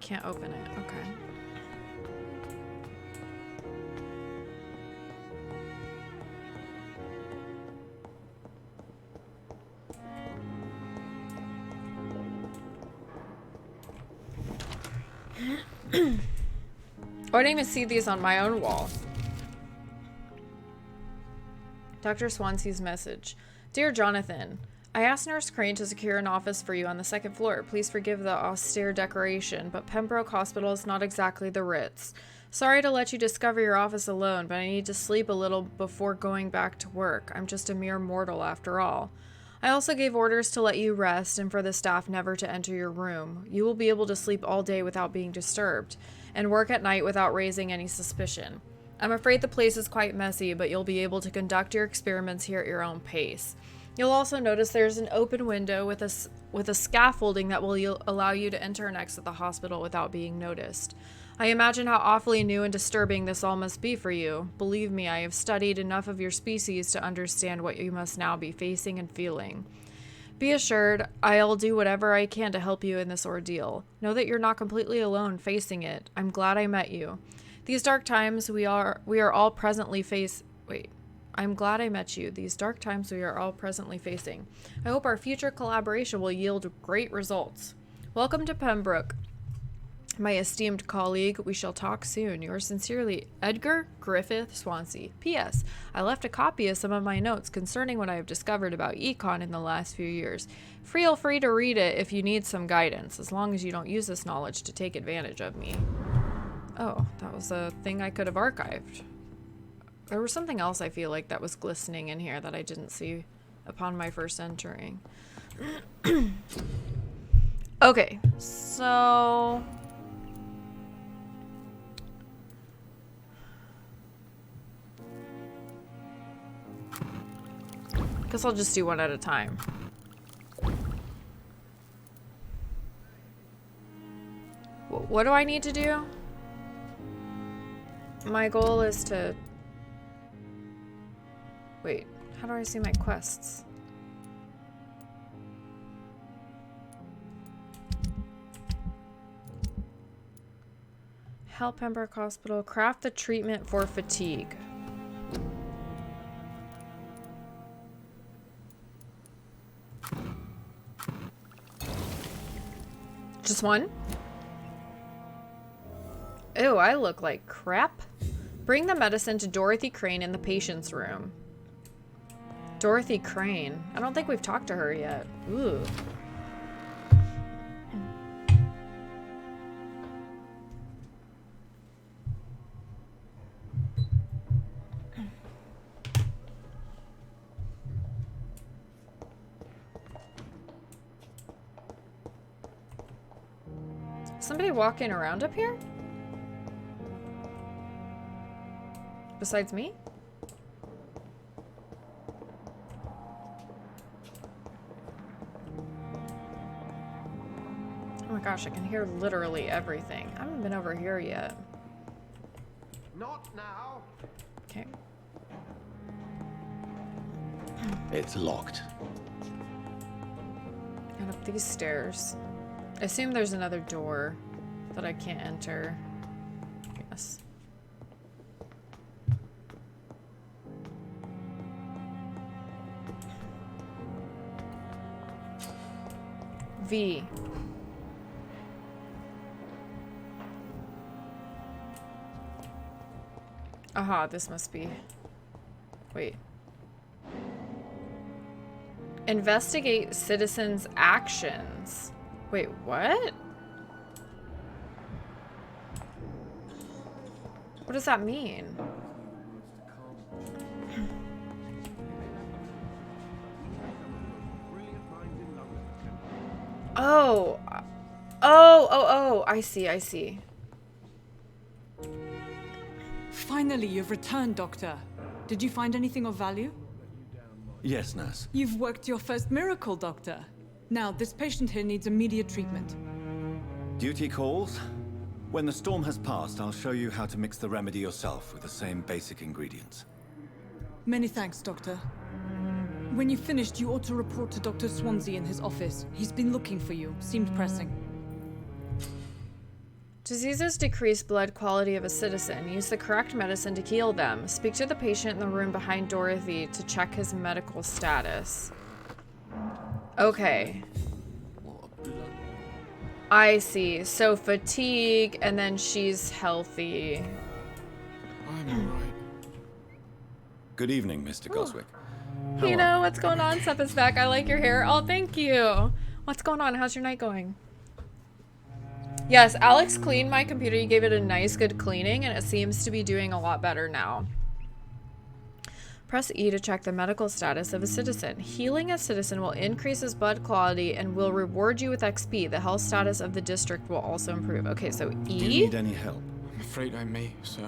A: Can't open it. Okay. Oh, I didn't even see these on my own wall. Dr. Swansea's message. Dear Jonathan, I asked Nurse Crane to secure an office for you on the 2nd floor. Please forgive the austere decoration, but Pembroke Hospital is not exactly the Ritz. Sorry to let you discover your office alone, but I need to sleep a little before going back to work. I'm just a mere mortal after all. I also gave orders to let you rest and for the staff never to enter your room. You will be able to sleep all day without being disturbed, and work at night without raising any suspicion. I'm afraid the place is quite messy, but you'll be able to conduct your experiments here at your own pace. You'll also notice there's an open window with a scaffolding that will allow you to enter and exit the hospital without being noticed. I imagine how awfully new and disturbing this all must be for you. Believe me, I have studied enough of your species to understand what you must now be facing and feeling. Be assured, I'll do whatever I can to help you in this ordeal. Know that you're not completely alone facing it. I'm glad I met you. These dark times I'm glad I met you. These dark times we are all presently facing. I hope our future collaboration will yield great results. Welcome to Pembroke, my esteemed colleague. We shall talk soon. Yours sincerely, Edgar Griffith Swansea. P.S. I left a copy of some of my notes concerning what I have discovered about econ in the last few years. Feel free to read it if you need some guidance, as long as you don't use this knowledge to take advantage of me. Oh, that was a thing I could have archived. There was something else I feel like that was glistening in here that I didn't see upon my first entering. Okay, so... guess I'll just do one at a time. What do I need to do? My goal is to... Wait, how do I see my quests? Help Pembroke Hospital. Craft the treatment for fatigue. Just one? Ew, I look like crap. Bring the medicine to Dorothy Crane in the patient's room. Dorothy Crane. I don't think we've talked to her yet. Ooh. Somebody walking around up here? Besides me? Oh my gosh, I can hear literally everything. I haven't been over here yet.
F: Not now.
A: Okay.
J: It's locked.
A: And up these stairs. I assume there's another door that I can't enter. Yes. V. Aha, this must be... Wait. Investigate citizens' actions. Wait, what? What does that mean? Oh. Oh, I see.
C: Finally, you've returned, Doctor. Did you find anything of value?
B: Yes, nurse.
C: You've worked your first miracle, Doctor. Now, this patient here needs immediate treatment.
B: Duty calls. When the storm has passed, I'll show you how to mix the remedy yourself with the same basic ingredients.
C: Many thanks, Doctor. When you've finished, you ought to report to Dr. Swansea in his office. He's been looking for you. Seemed pressing.
A: Diseases decrease blood quality of a citizen. Use the correct medicine to heal them. Speak to the patient in the room behind Dorothy to check his medical status. Okay. I see. So fatigue, and then she's healthy.
G: I'm alright.
B: Good evening, Mr. Goswick.
A: You know, what's going on, Seppa's back. I like your hair. Oh, thank you. What's going on? How's your night going? Yes, Alex cleaned my computer. You gave it a nice, good cleaning, and it seems to be doing a lot better now. Press E to check the medical status of a citizen. Healing a citizen will increase his blood quality and will reward you with XP. The health status of the district will also improve. Okay, so E?
B: Do you need any help?
G: I'm afraid I may, sir.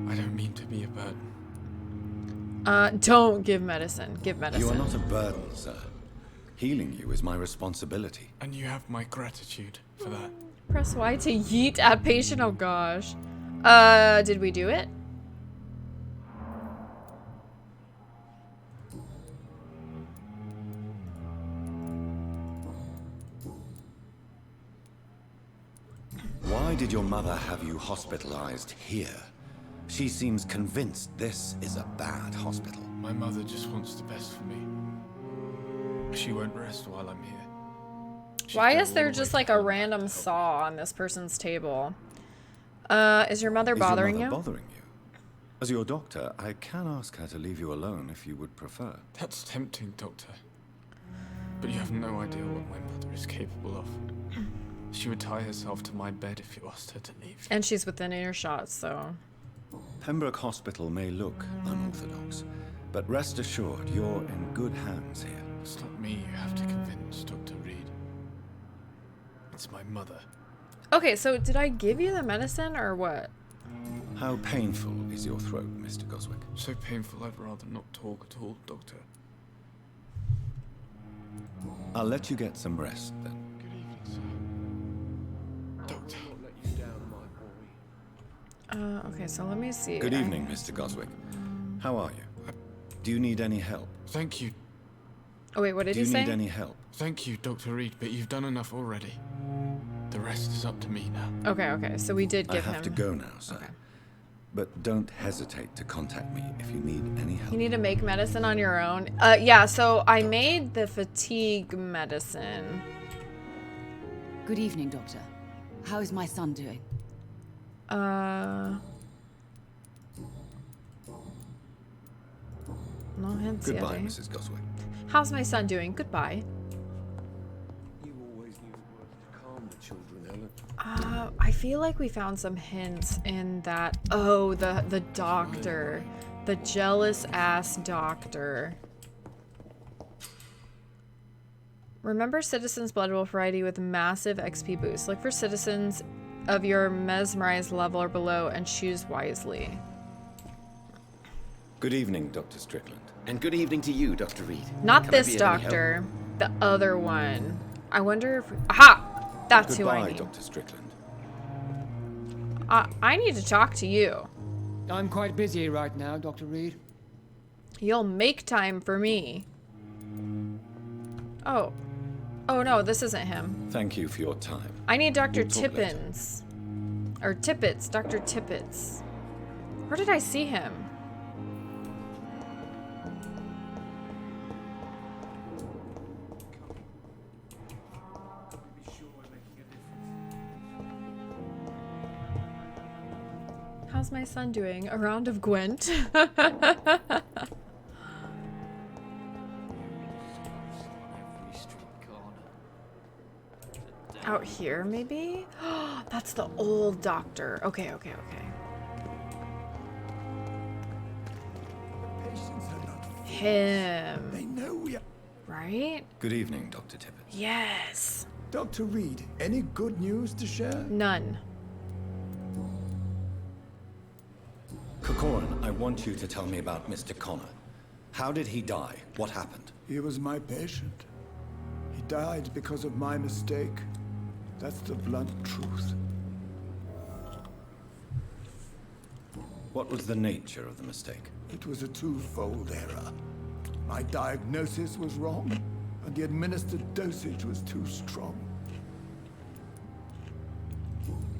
G: I don't mean to be a burden.
A: Don't give medicine. Give medicine.
B: You are not a burden, sir. Healing you is my responsibility.
G: And you have my gratitude for that.
A: Press Y to yeet at patient. Oh gosh. Did we do it?
B: Why did your mother have you hospitalized here? She seems convinced this is a bad hospital.
G: My mother just wants the best for me. She won't rest while I'm here.
A: Why is there just like a random saw on this person's table? Is your mother bothering you?
B: Bothering you? As your doctor, I can ask her to leave you alone if you would prefer.
G: That's tempting, Doctor. But you have no idea what my mother is capable of. She would tie herself to my bed if you asked her to leave.
A: And she's within earshot, so...
B: Pembroke Hospital may look unorthodox, but rest assured you're in good hands here.
G: It's not me you have to convince, Dr. Reid. It's my mother.
A: Okay, so did I give you the medicine or what?
B: How painful is your throat, Mr. Goswick?
G: So painful I'd rather not talk at all, Doctor.
B: I'll let you get some rest then.
G: Good evening, sir. Doctor.
A: Okay, so let me see.
B: Good evening, Mr. Goswick. How are you? Do you need any help?
G: Thank you.
A: Oh wait, what did he say?
B: Do you need any help?
G: Thank you, Dr. Reid, but you've done enough already. The rest is up to me now.
A: Okay, so we did give him...
B: I have to go now, sir.
A: Okay.
B: But don't hesitate to contact me if you need any help.
A: You need to make medicine on your own? Yeah, so I made the fatigue medicine.
D: Good evening, Doctor. How is my son doing?
A: No hints yet.
B: Goodbye, Mrs. Goswick.
A: How's my son doing? Goodbye.
F: You always knew the words to calm the children, Helen.
A: I feel like we found some hints in that. Oh, the doctor. The jealous ass doctor. Remember, citizens' blood will provide you with massive XP boost. Look for citizens of your mesmerized level or below and choose wisely.
B: Good evening, Dr. Strickland.
K: And good evening to you, Dr. Reid.
A: Not this doctor. The other one. I wonder if... Aha! That's who I need.
B: Goodbye, Dr. Strickland.
A: I need to talk to you.
L: I'm quite busy right now, Dr. Reid.
A: You'll make time for me. Oh. Oh no, this isn't him.
B: Thank you for your time.
A: I need Dr.
B: We'll talk later.
A: Tippins. Or Tippets, Dr. Tippets. Where did I see him? How's my son doing? A round of Gwent? Out here, maybe? That's the old doctor. Okay, okay, okay. Him.
M: They know we are.
A: Right?
B: Good evening, Dr. Tippett.
A: Yes.
M: Dr. Reid, any good news to share?
A: None.
B: Corcoran, I want you to tell me about Mr. Connor. How did he die? What happened?
M: He was my patient. He died because of my mistake. That's the blunt truth.
B: What was the nature of the mistake?
M: It was a twofold error. My diagnosis was wrong, and the administered dosage was too strong.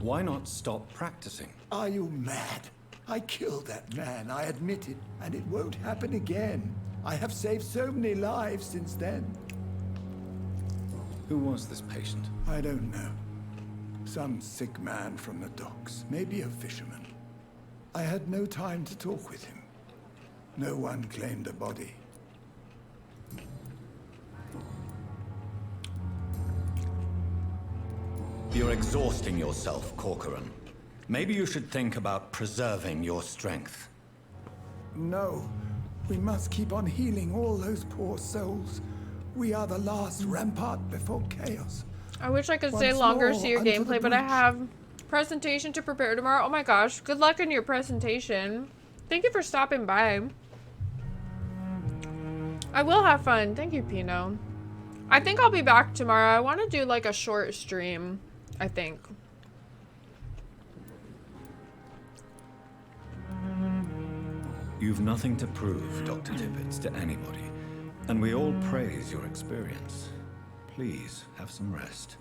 B: Why not stop practicing?
M: Are you mad? I killed that man, I admit it, and it won't happen again. I have saved so many lives since then.
B: Who was this patient?
M: I don't know. Some sick man from the docks, maybe a fisherman. I had no time to talk with him. No one claimed a body.
B: You're exhausting yourself, Corcoran. Maybe you should think about preserving your strength.
M: No. We must keep on healing all those poor souls. We are the last rampart before chaos.
A: I wish I could stay
M: Once
A: longer,
M: more
A: see your
M: unto the
A: gameplay, but I
M: breach.
A: have presentation to prepare tomorrow. Oh my gosh. Good luck in your presentation. Thank you for stopping by. I will have fun. Thank you, Pino. I think I'll be back tomorrow. I want to do like a short stream, I think.
B: You've nothing to prove, Dr. Tippett, to anybody. And we all praise your experience. Please, have some rest.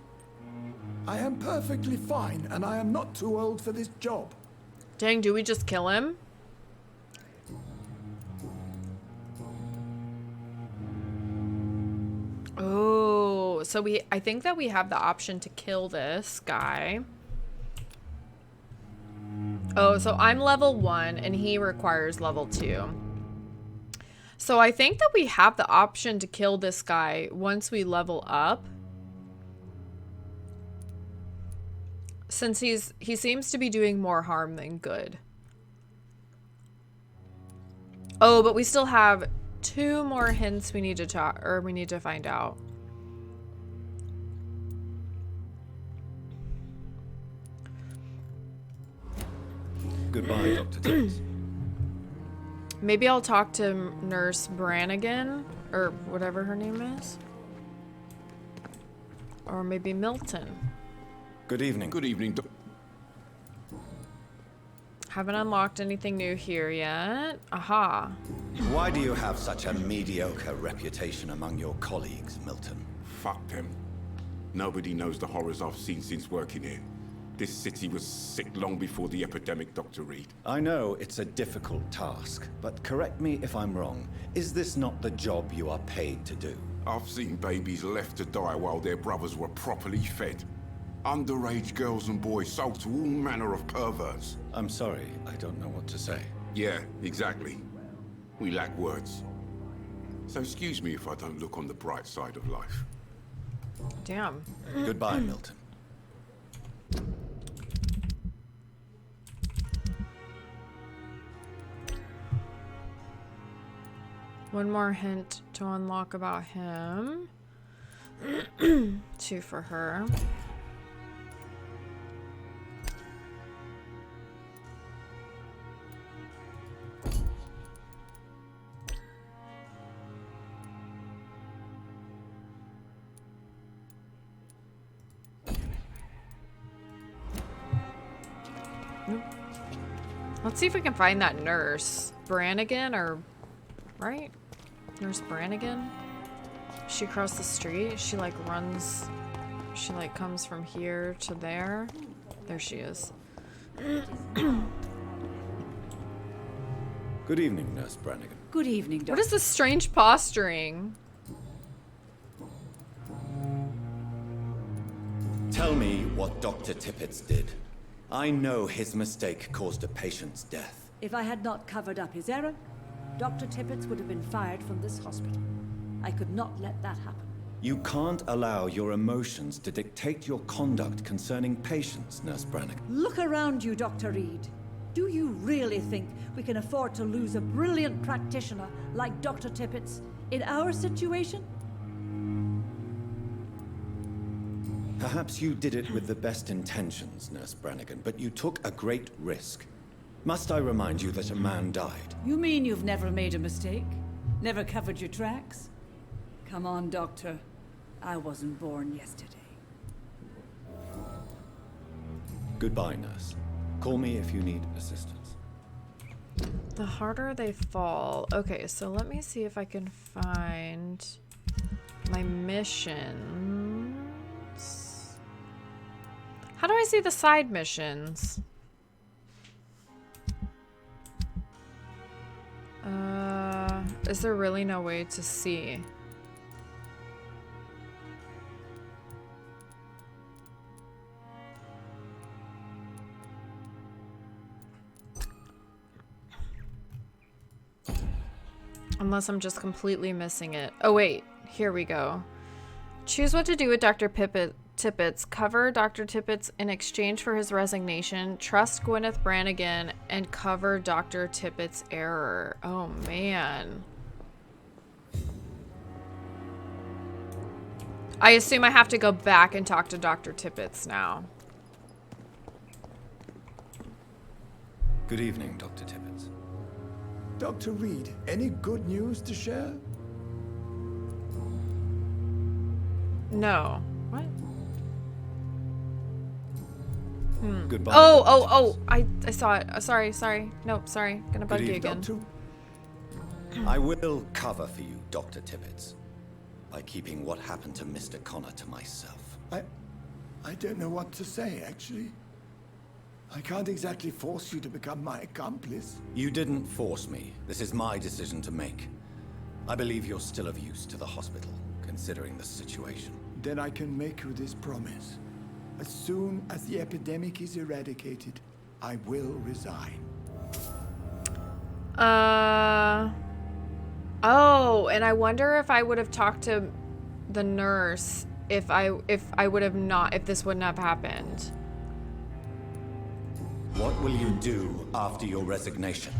M: I am perfectly fine, and I am not too old for this job.
A: Dang, do we just kill him? Oh, so I think that we have the option to kill this guy. Oh, so I'm level 1 and he requires level 2. So I think that we have the option to kill this guy once we level up. Since he seems to be doing more harm than good. Oh, but we still have 2 more hints we need to talk, or we need to find out.
B: Goodbye, Dr. Tippett.
A: Maybe I'll talk to Nurse Branagan, or whatever her name is. Or maybe Milton.
B: Good evening.
I: Good evening,
A: Haven't unlocked anything new here yet. Aha.
B: Why do you have such a mediocre reputation among your colleagues, Milton?
I: Fuck them. Nobody knows the horrors I've seen since working here. This city was sick long before the epidemic, Dr. Reid.
B: I know it's a difficult task, but correct me if I'm wrong. Is this not the job you are paid to do?
I: I've seen babies left to die while their brothers were properly fed. Underage girls and boys sold to all manner of perverts.
B: I'm sorry, I don't know what to say.
I: Yeah, exactly. We lack words. So excuse me if I don't look on the bright side of life.
A: Damn.
B: Goodbye, Milton.
A: One more hint to unlock about him. 2 for her. Let's see if we can find that nurse. Branagan, or... right? Nurse Branagan? She crossed the street. She like runs. She like comes from here to there. There she is.
B: Good evening, Nurse Branagan.
D: Good evening, Doctor.
A: What is this strange posturing?
B: Tell me what Dr. Tippett did. I know his mistake caused a patient's death.
N: If I had not covered up his error, Dr. Tippett would have been fired from this hospital. I could not let that happen.
B: You can't allow your emotions to dictate your conduct concerning patients, Nurse Branagan.
N: Look around you, Dr. Reid. Do you really think we can afford to lose a brilliant practitioner like Dr. Tippett's in our situation?
B: Perhaps you did it with the best intentions, Nurse Branagan, but you took a great risk. Must I remind you that a man died?
N: You mean you've never made a mistake? Never covered your tracks? Come on, Doctor. I wasn't born yesterday.
B: Goodbye, Nurse. Call me if you need assistance.
A: The harder they fall. Okay, so let me see if I can find my missions. How do I see the side missions? Is there really no way to see? Unless I'm just completely missing it. Oh wait, here we go. Choose what to do with Dr. Tippett's. Cover Dr. Tippett's in exchange for his resignation. Trust Gwyneth Branagan and cover Dr. Tippett's error. Oh man. I assume I have to go back and talk to Dr. Tippett's now.
B: Good evening, Dr. Tippett.
M: Dr. Reid, any good news to share?
A: No. What?
B: Goodbye.
A: Oh, I saw it. Sorry. Nope, sorry. Gonna bug you again.
B: I will cover for you, Dr. Tippett, by keeping what happened to Mr. Connor to myself.
M: I don't know what to say, actually. I can't exactly force you to become my accomplice.
B: You didn't force me. This is my decision to make. I believe you're still of use to the hospital, considering the situation.
M: Then I can make you this promise. As soon as the epidemic is eradicated, I will resign.
A: Oh, and I wonder if I would have talked to the nurse if this wouldn't have happened.
B: What will you do after your resignation?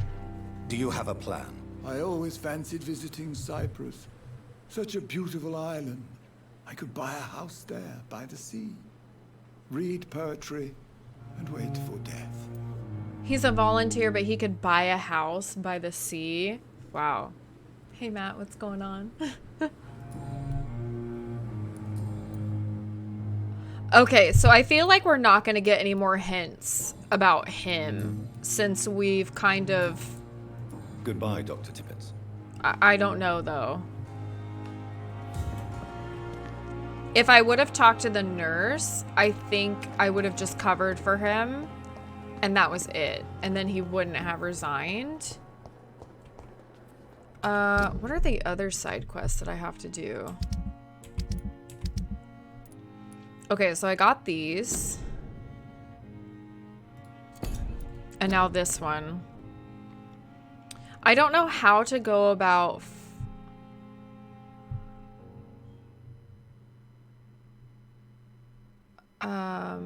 B: Do you have a plan?
M: I always fancied visiting Cyprus. Such a beautiful island. I could buy a house there by the sea. Read poetry and wait for death.
A: He's a volunteer, but he could buy a house by the sea. Wow. Hey Matt, what's going on? Okay, so I feel like we're not going to get any more hints about him since we've kind of...
B: Goodbye, Dr. Tippett.
A: I don't know, though. If I would have talked to the nurse, I think I would have just covered for him, and that was it. And then he wouldn't have resigned. What are the other side quests that I have to do? Okay, so I got these. And now this one. I don't know how to go about... I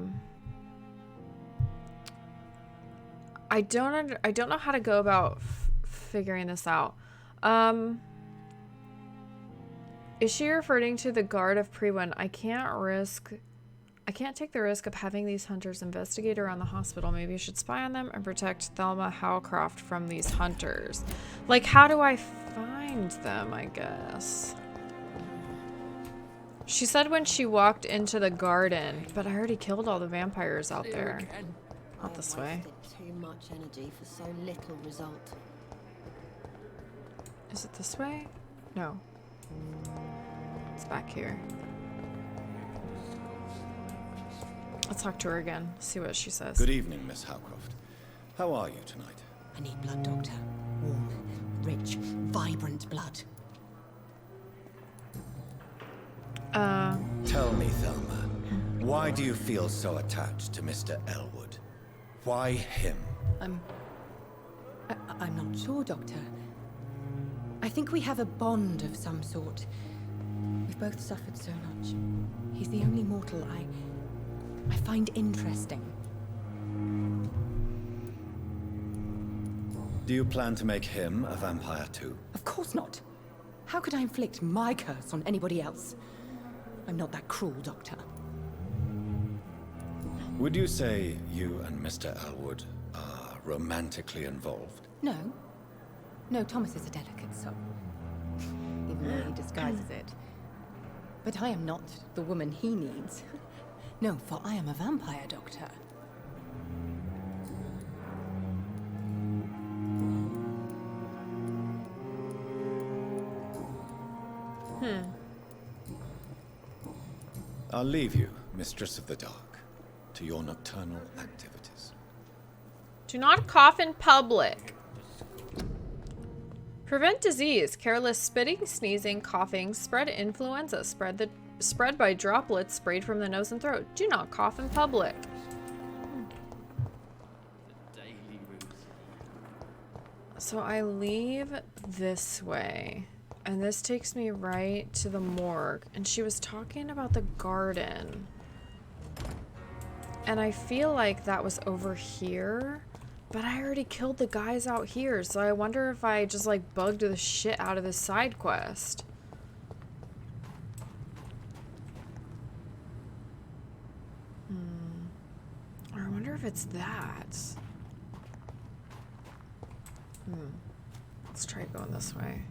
A: don't know how to go about figuring this out. Is she referring to the guard of Prewin? I can't take the risk of having these hunters investigate around the hospital. Maybe I should spy on them and protect Thelma Howcroft from these hunters. Like, how do I find them, I guess? She said when she walked into the garden, but I already killed all the vampires out there. Not this way.
O: Too much energy for so little result.
A: Is it this way? No. It's back here. Let's talk to her again. See what she says.
B: Good evening, Miss Howcroft. How are you tonight?
O: I need blood, Doctor. Warm, rich, vibrant blood.
B: Tell me, Thelma, why do you feel so attached to Mr. Elwood? Why him?
O: I'm not sure, Doctor. I think we have a bond of some sort. We've both suffered so much. He's the only mortal I find interesting.
B: Do you plan to make him a vampire too?
O: Of course not. How could I inflict my curse on anybody else? I'm not that cruel, Doctor.
B: Would you say you and Mr. Elwood are romantically involved?
O: No. No, Thomas is a delicate soul. Even though he disguises it. But I am not the woman he needs. No, for I am a vampire, Doctor.
B: I'll leave you, Mistress of the Dark, to your nocturnal activities.
A: Do not cough in public. Prevent disease. Careless spitting, sneezing, coughing. Spread influenza. Spread by droplets sprayed from the nose and throat. Do not cough in public. So I leave this way. And this takes me right to the morgue. And she was talking about the garden. And I feel like that was over here. But I already killed the guys out here. So I wonder if I just like bugged the shit out of this side quest. Or I wonder if it's that. Let's try going this way.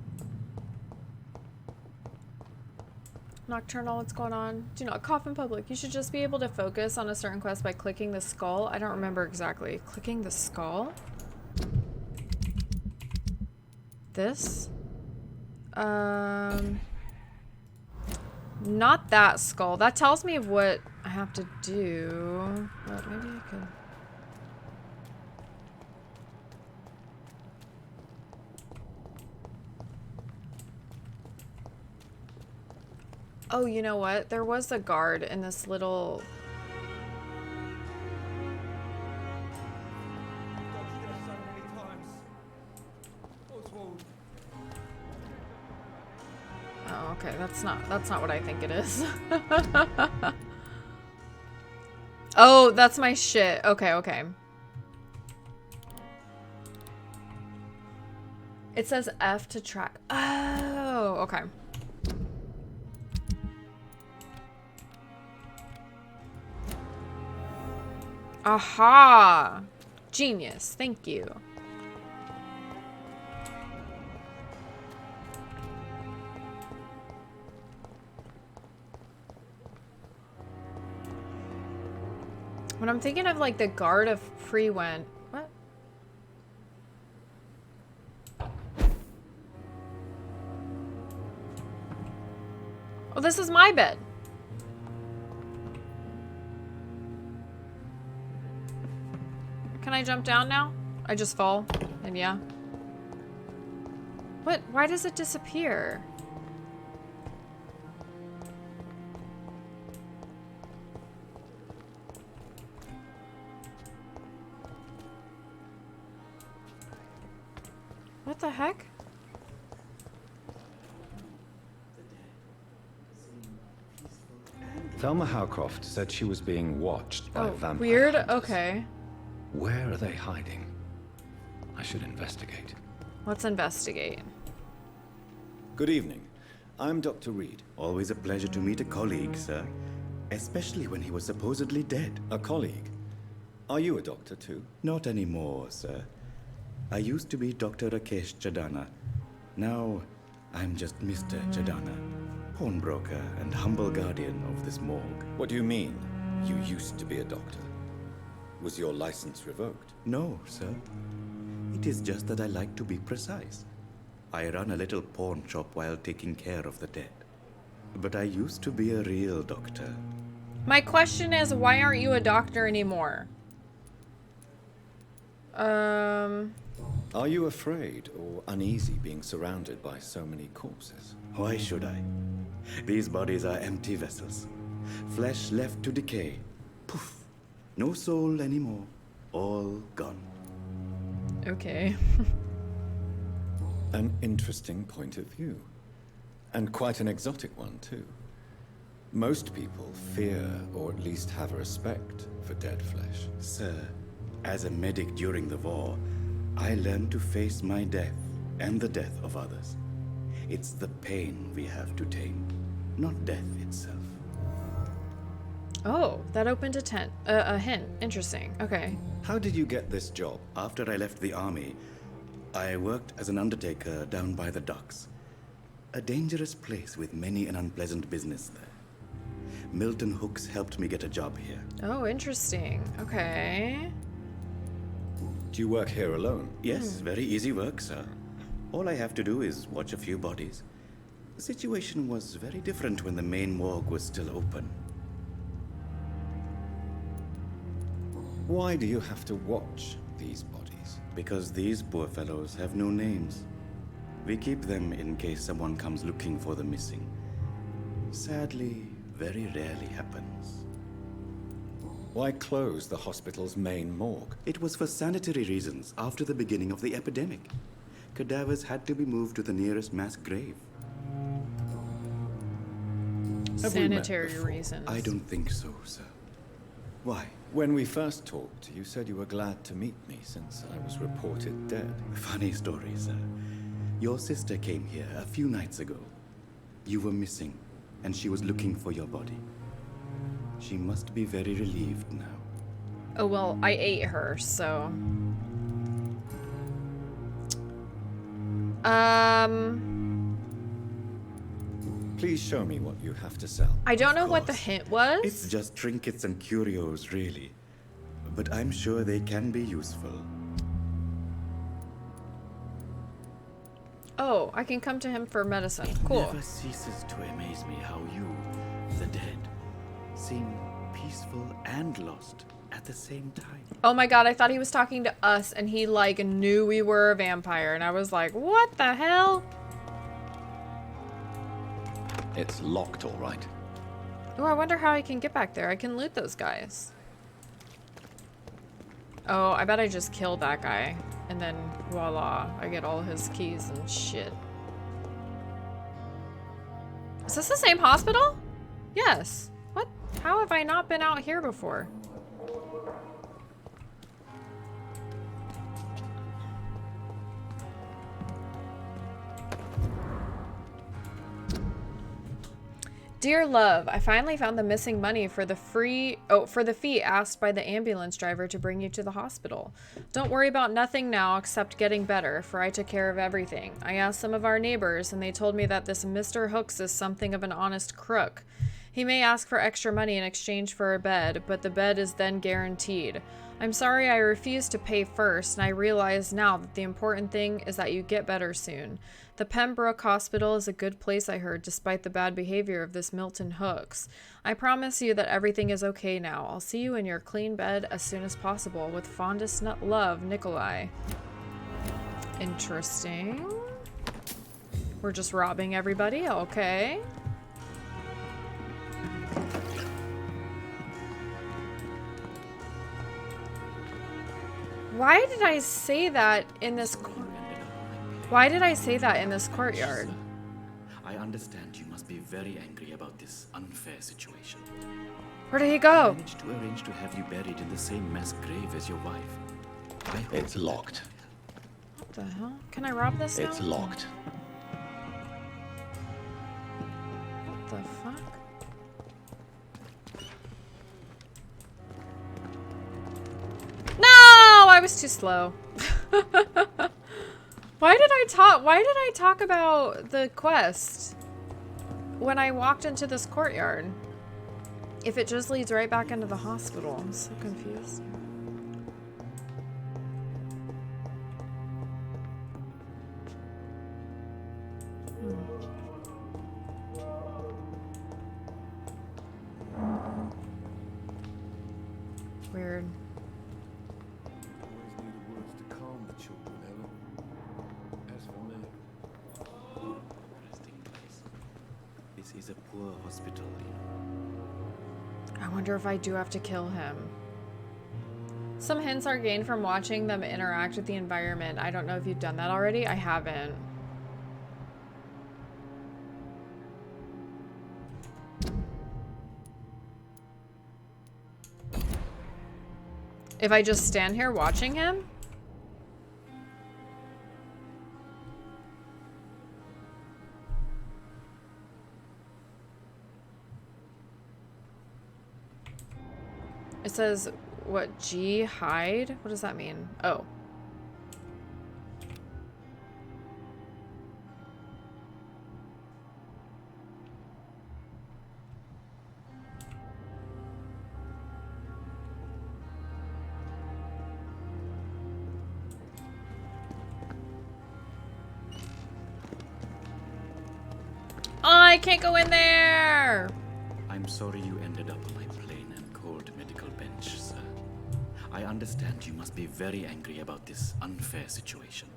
A: Nocturnal, what's going on? Do not cough in public. You should just be able to focus on a certain quest by clicking the skull. I don't remember exactly. Clicking the skull? This? Not that skull. That tells me what I have to do. But maybe I could... Oh, you know what? There was a guard in this little... Oh, okay. That's not what I think it is. Oh, that's my shit. Okay, okay. It says F to track. Oh, okay. Aha! Genius. Thank you. When I'm thinking of like the guard of Frewen. What? Oh, this is my bed. Can I jump down now? I just fall, and yeah. What? Why does it disappear? What the heck?
J: Thelma Howcroft said she was being watched by vampire
A: weird.
J: hunters.
A: Okay.
J: Where are they hiding? I should investigate.
A: Let's investigate.
B: Good evening. I'm Dr. Reid.
P: Always a pleasure to meet a colleague, sir. Especially when he was supposedly dead.
B: A colleague? Are you a doctor too?
P: Not anymore, sir. I used to be Dr. Rakesh Chadana. Now, I'm just Mr. Chadana, pawnbroker and humble guardian of this morgue.
B: What do you mean, you used to be a doctor? Was your license revoked?
P: No, sir. It is just that I like to be precise. I run a little pawn shop while taking care of the dead. but I used to be a real doctor.
A: My question is, why aren't you a doctor anymore?
B: Are you afraid or uneasy being surrounded by so many corpses?
P: Why should I? These bodies are empty vessels. Flesh left to decay. Poof. No soul anymore. All gone.
A: Okay.
B: An interesting point of view. And quite an exotic one, too. Most people fear, or at least have a respect, for dead flesh.
P: Sir, as a medic during the war, I learned to face my death and the death of others. It's the pain we have to tame, not death itself.
A: Oh, that opened a hint. Interesting. Okay.
B: How did you get this job?
P: After I left the army, I worked as an undertaker down by the docks. A dangerous place with many an unpleasant business there. Milton Hooks helped me get a job here.
A: Oh, interesting. Okay.
B: Do you work here alone?
P: Yes, very easy work, sir. All I have to do is watch a few bodies. The situation was very different when the main morgue was still open.
B: Why do you have to watch these bodies?
P: Because these poor fellows have no names. We keep them in case someone comes looking for the missing. Sadly, very rarely happens.
B: Why close the hospital's main morgue?
P: It was for sanitary reasons after the beginning of the epidemic. Cadavers had to be moved to the nearest mass grave.
A: Sanitary reasons.
P: I don't think so, sir. Why?
B: When we first talked, you said you were glad to meet me since I was reported dead.
P: Funny story, sir. Your sister came here a few nights ago. You were missing, and she was looking for your body. She must be very relieved now.
A: Oh, well, I ate her, so...
B: Please show me what you have to sell.
A: I don't know what the hint was.
P: It's just trinkets and curios, really. But I'm sure they can be useful.
A: Oh, I can come to him for medicine. Cool.
P: It never ceases to amaze me how you, the dead, seem peaceful and lost at the same time.
A: Oh my god, I thought he was talking to us and he like knew we were a vampire and I was like, what the hell?
J: It's locked, all right.
A: Oh, I wonder how I can get back there. I can loot those guys. Oh, I bet I just killed that guy. And then, voila, I get all his keys and shit. Is this the same hospital? Yes. What? How have I not been out here before? Dear love, I finally found the missing money for the fee asked by the ambulance driver to bring you to the hospital. Don't worry about nothing now except getting better, for I took care of everything. I asked some of our neighbors, and they told me that this Mr. Hooks is something of an honest crook. He may ask for extra money in exchange for a bed, but the bed is then guaranteed. I'm sorry I refused to pay first, and I realize now that the important thing is that you get better soon. The Pembroke Hospital is a good place, I heard, despite the bad behavior of this Milton Hooks. I promise you that everything is okay now. I'll see you in your clean bed as soon as possible. With fondest love, Nikolai. Interesting. We're just robbing everybody, okay. Why did I say that in this Why did I say that in this courtyard?
P: I understand you must be very angry about this unfair situation.
A: Where did he go?
P: I managed to arrange to have you buried in the same mass grave as your wife.
J: It's locked.
A: What the hell? Can I rob this now?
J: It's locked.
A: What the fuck? No! I was too slow. Why did I talk about the quest when I walked into this courtyard? If it just leads right back into the hospital. I'm so confused. Weird.
F: Always needed words to calm the children, Ellen. As for me,
P: Resting place. This is a poor hospital.
A: I wonder if I do have to kill him. Some hints are gained from watching them interact with the environment. I don't know if you've done that already. I haven't. If I just stand here watching him? It says, what, G, hide? What does that mean? Oh. I can't go in there!
P: I'm sorry you ended up on my plain and cold medical bench, sir. I understand you must be very angry about this unfair situation.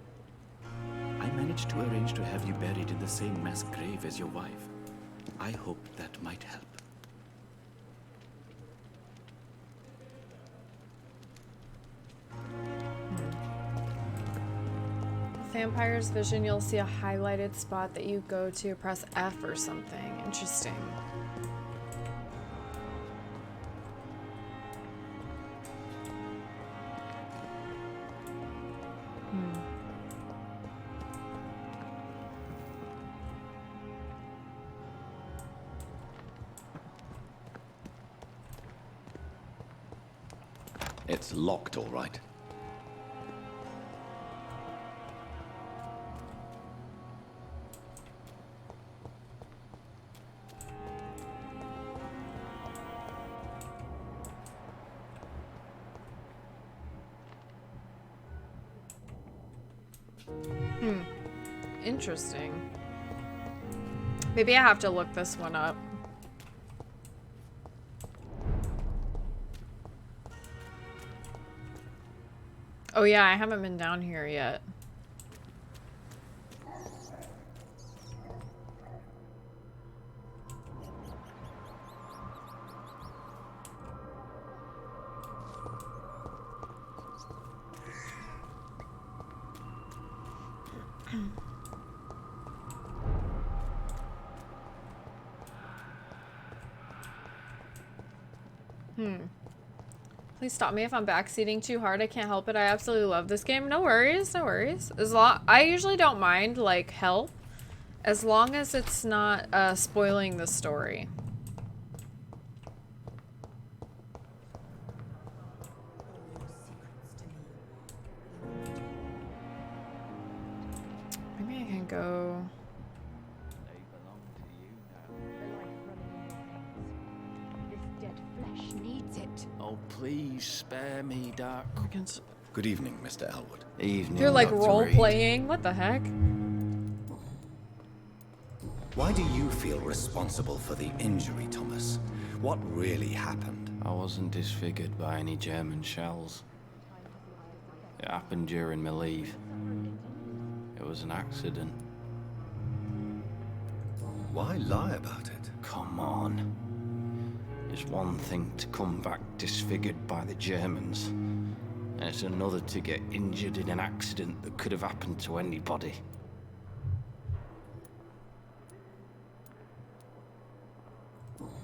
P: I managed to arrange to have you buried in the same mass grave as your wife. I hope that might help.
A: Vampire's vision, you'll see a highlighted spot that you go to. Press F or something. Interesting.
J: It's locked, all right.
A: Interesting. Maybe I have to look this one up. Oh yeah, I haven't been down here yet. Please stop me if I'm backseating too hard. I can't help it. I absolutely love this game. No worries, no worries. I usually don't mind like help, as long as it's not spoiling the story. Maybe I can go.
H: Oh, please spare me, Doc.
B: Good evening, Mr. Elwood.
H: Evening.
A: You're like
H: Dr.
A: role
H: Reid.
A: playing. What the heck?
B: Why do you feel responsible for the injury, Thomas? What really happened?
H: I wasn't disfigured by any German shells. It happened during my leave. It was an accident.
B: Why lie about it?
H: Come on. It's one thing to come back disfigured by the Germans, and it's another to get injured in an accident that could have happened to anybody.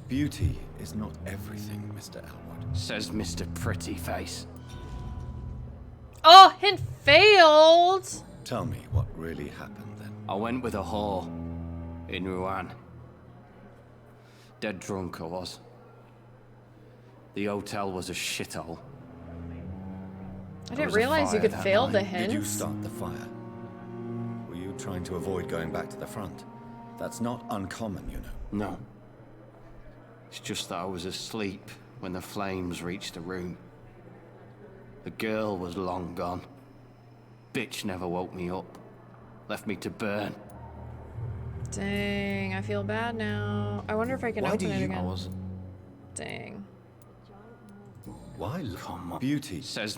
B: Beauty is not everything, Mr. Elwood.
H: Says Mr. Prettyface.
A: Oh, hint failed.
B: Tell me what really happened then.
H: I went with a whore in Rouen. Dead drunk I was. The hotel was a shithole.
A: I didn't realize you could fail the hints.
B: Did you start the fire? Were you trying to avoid going back to the front? That's not uncommon, you know.
H: No. It's just that I was asleep when the flames reached the room. The girl was long gone. Bitch never woke me up. Left me to burn.
A: Dang, I feel bad now. I wonder if I can open it again.
H: I wasn't.
A: Dang.
B: Why? Come on. Beauty.
H: Says...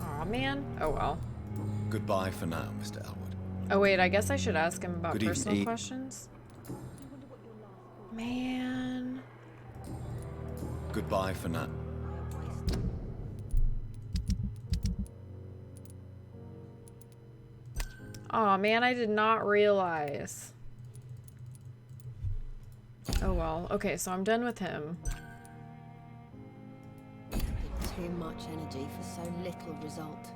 A: Aw, man. Oh, well.
B: Goodbye for now, Mr. Elwood.
A: Oh, wait, I guess I should ask him about
B: Good
A: personal
B: evening.
A: questions. Man.
B: Goodbye for now.
A: Aw, man, I did not realize. Oh, well. Okay, so I'm done with him.
O: Too much energy for so little result.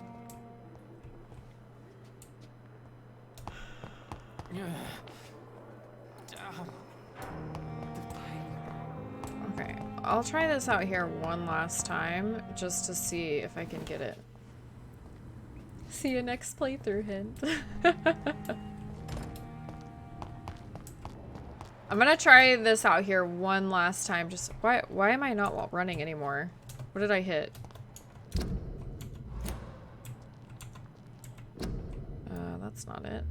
A: Okay, I'll try this out here one last time, just to see if I can get it. See you next playthrough, hint. I'm gonna try this out here one last time. Just why am I not running anymore? What did I hit? That's not it.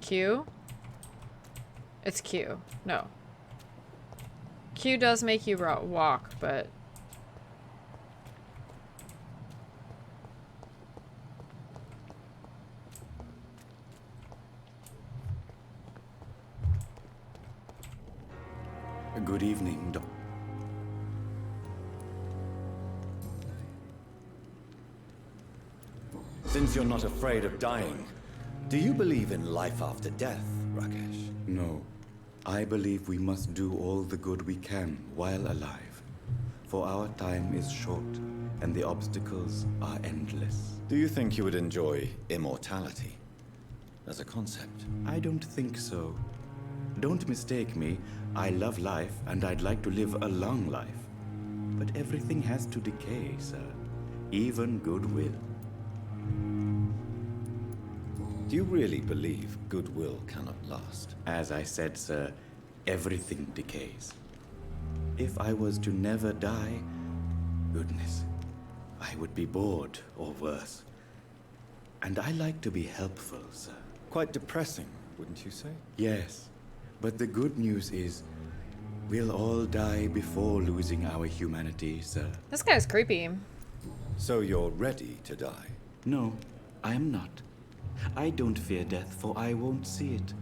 A: Q? It's Q. No. Q does make you walk, but...
P: Good evening, Doc.
B: Since you're not afraid of dying, do you believe in life after death, Rakesh?
P: No. I believe we must do all the good we can while alive. For our time is short, and the obstacles are endless.
B: Do you think you would enjoy immortality as a concept?
P: I don't think so. Don't mistake me. I love life, and I'd like to live a long life. But everything has to decay, sir. Even goodwill.
B: Do you really believe goodwill cannot last?
P: As I said, sir, everything decays. If I was to never die, goodness, I would be bored or worse. And I like to be helpful, sir.
B: Quite depressing, wouldn't you say?
P: Yes, but the good news is we'll all die before losing our humanity, sir.
A: This guy's creepy.
B: So you're ready to die?
P: No, I am not. I don't fear death, for I won't see it.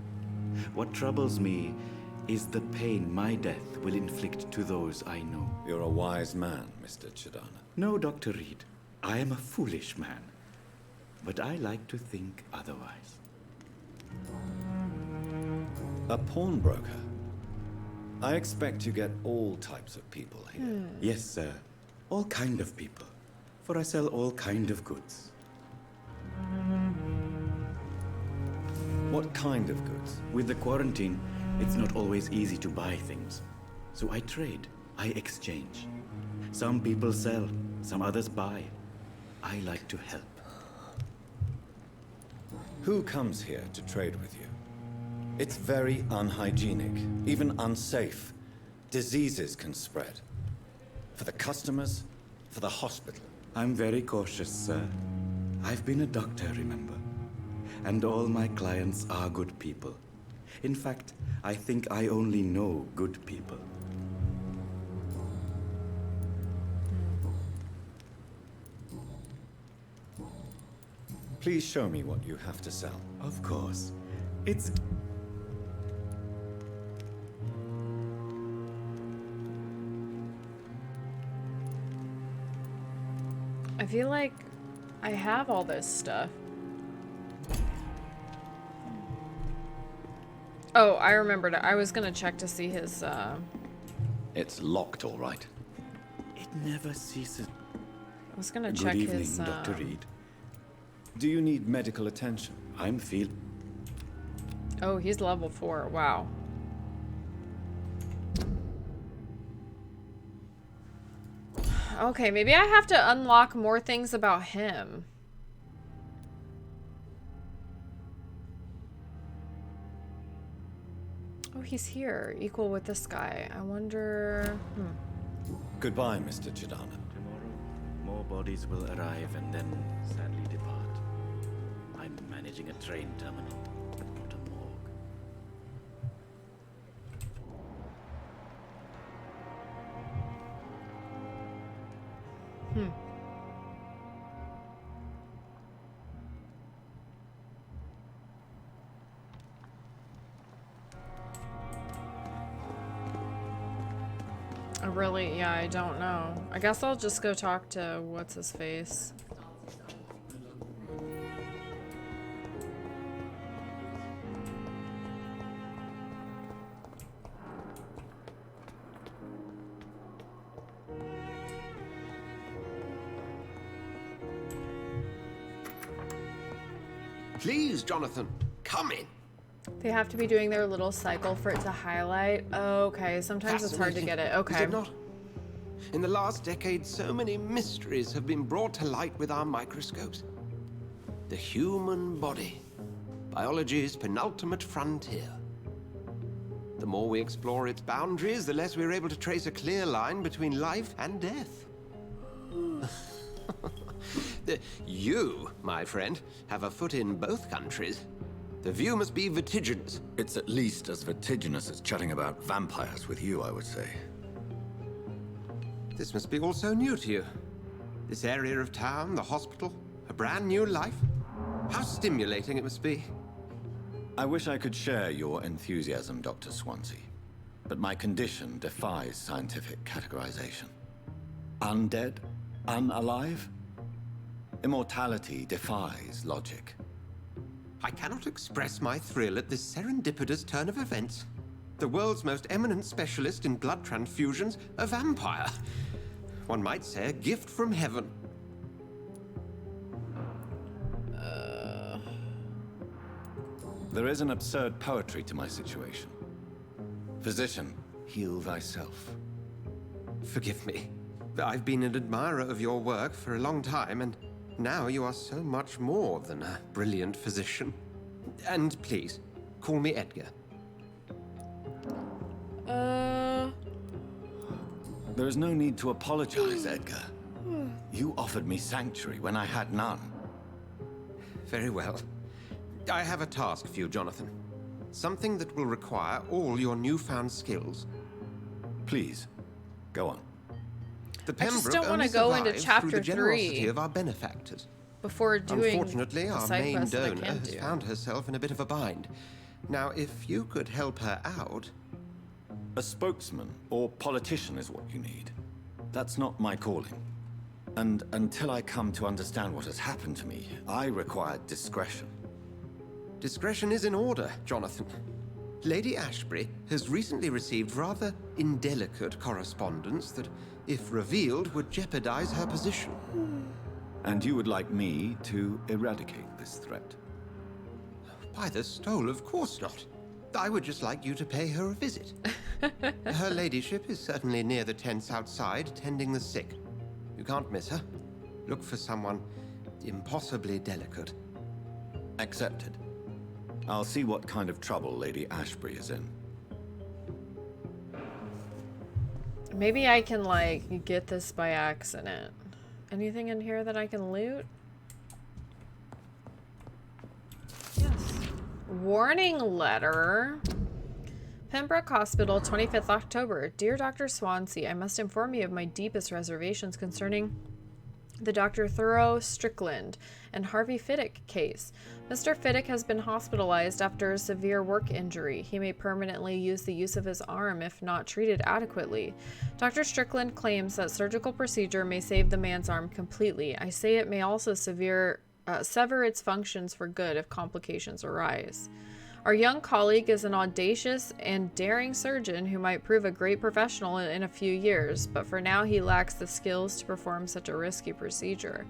P: What troubles me is the pain my death will inflict to those I know.
B: You're a wise man, Mr. Chidana.
P: No, Dr. Reid. I am a foolish man. But I like to think otherwise.
B: A pawnbroker? I expect you get all types of people here.
P: Yes, sir. All kind of people. For I sell all kind of goods.
B: What kind of goods?
P: With the quarantine, it's not always easy to buy things. So I trade. I exchange. Some people sell, some others buy. I like to help.
B: Who comes here to trade with you? It's very unhygienic, even unsafe. Diseases can spread. For the customers, for the hospital.
P: I'm very cautious, sir. I've been a doctor, remember? And all my clients are good people. In fact, I think I only know good people.
B: Please show me what you have to sell.
P: Of course. It's...
A: I feel like I have all this stuff. Oh, I remembered. I was gonna check to see his,
B: It's locked, all right.
P: It never ceases.
A: I was gonna check
P: Good evening,
A: his,
P: Dr. Reid.
B: Do you need medical attention?
P: I'm
A: Oh, he's level 4. Wow. Okay, maybe I have to unlock more things about him. Oh, he's here. Equal with this guy. I wonder...
B: Goodbye, Mr. Chidana.
P: Tomorrow, more bodies will arrive and then sadly depart. I'm managing a train terminal, not a morgue.
A: Yeah, I don't know. I guess I'll just go talk to what's his face.
Q: Please, Jonathan, come in.
A: They have to be doing their little cycle for it to highlight. Okay, sometimes it's hard to get it. Okay.
Q: Is it not? In the last decade, so many mysteries have been brought to light with our microscopes. The human body, biology's penultimate frontier. The more we explore its boundaries, the less we're able to trace a clear line between life and death. You, my friend, have a foot in both countries. The view must be vertiginous.
B: It's at least as vertiginous as chatting about vampires with you, I would say.
Q: This must be all so new to you. This area of town, the hospital, a brand new life. How stimulating it must be.
B: I wish I could share your enthusiasm, Dr. Swansea. But my condition defies scientific categorization. Undead? Unalive? Immortality defies logic.
Q: I cannot express my thrill at this serendipitous turn of events. The world's most eminent specialist in blood transfusions, a vampire. One might say a gift from heaven.
B: There is an absurd poetry to my situation. Physician, heal thyself.
Q: Forgive me. I've been an admirer of your work for a long time, and now you are so much more than a brilliant physician. And please, call me Edgar.
B: There is no need to apologize, Edgar. You offered me sanctuary when I had none.
Q: Very well. I have a task for you, Jonathan. Something that will require all your newfound skills.
B: Please, go on.
Q: The
A: I just
Q: Pembroke
A: don't want
Q: only
A: to go into
Q: survives
A: chapter
Q: through the generosity
A: 3
Q: of our benefactors.
A: before doing
Q: Unfortunately,
A: the
Q: our
A: side
Q: main
A: quest that I
Q: donor
A: can't
Q: has
A: do.
Q: found herself in a bit of a bind. Now, if you could help her out...
B: A spokesman or politician is what you need. That's not my calling. And until I come to understand what has happened to me, I require discretion.
Q: Discretion is in order, Jonathan. Lady Ashbury has recently received rather indelicate correspondence that, if revealed, would jeopardize her position.
B: And you would like me to eradicate this threat?
Q: By the stole, of course not. I would just like you to pay her a visit. Her ladyship is certainly near the tents outside, tending the sick. You can't miss her. Look for someone impossibly delicate.
B: Accepted. I'll see what kind of trouble Lady Ashbury is in.
A: Maybe I can, like, get this by accident. Anything in here that I can loot? Yes. Warning letter. Pembroke Hospital, 25th October. Dear Dr. Swansea, I must inform you of my deepest reservations concerning the Dr. THOREAU, Strickland, and HARVEY FIDDICK case. Mr. Fiddick has been hospitalized after a severe work injury. He may permanently use the use of his arm if not treated adequately. Dr. Strickland claims that surgical procedure may save the man's arm completely. I say it may also sever its functions for good if complications arise. Our young colleague is an audacious and daring surgeon who might prove a great professional in a few years, but for now he lacks the skills to perform such a risky procedure.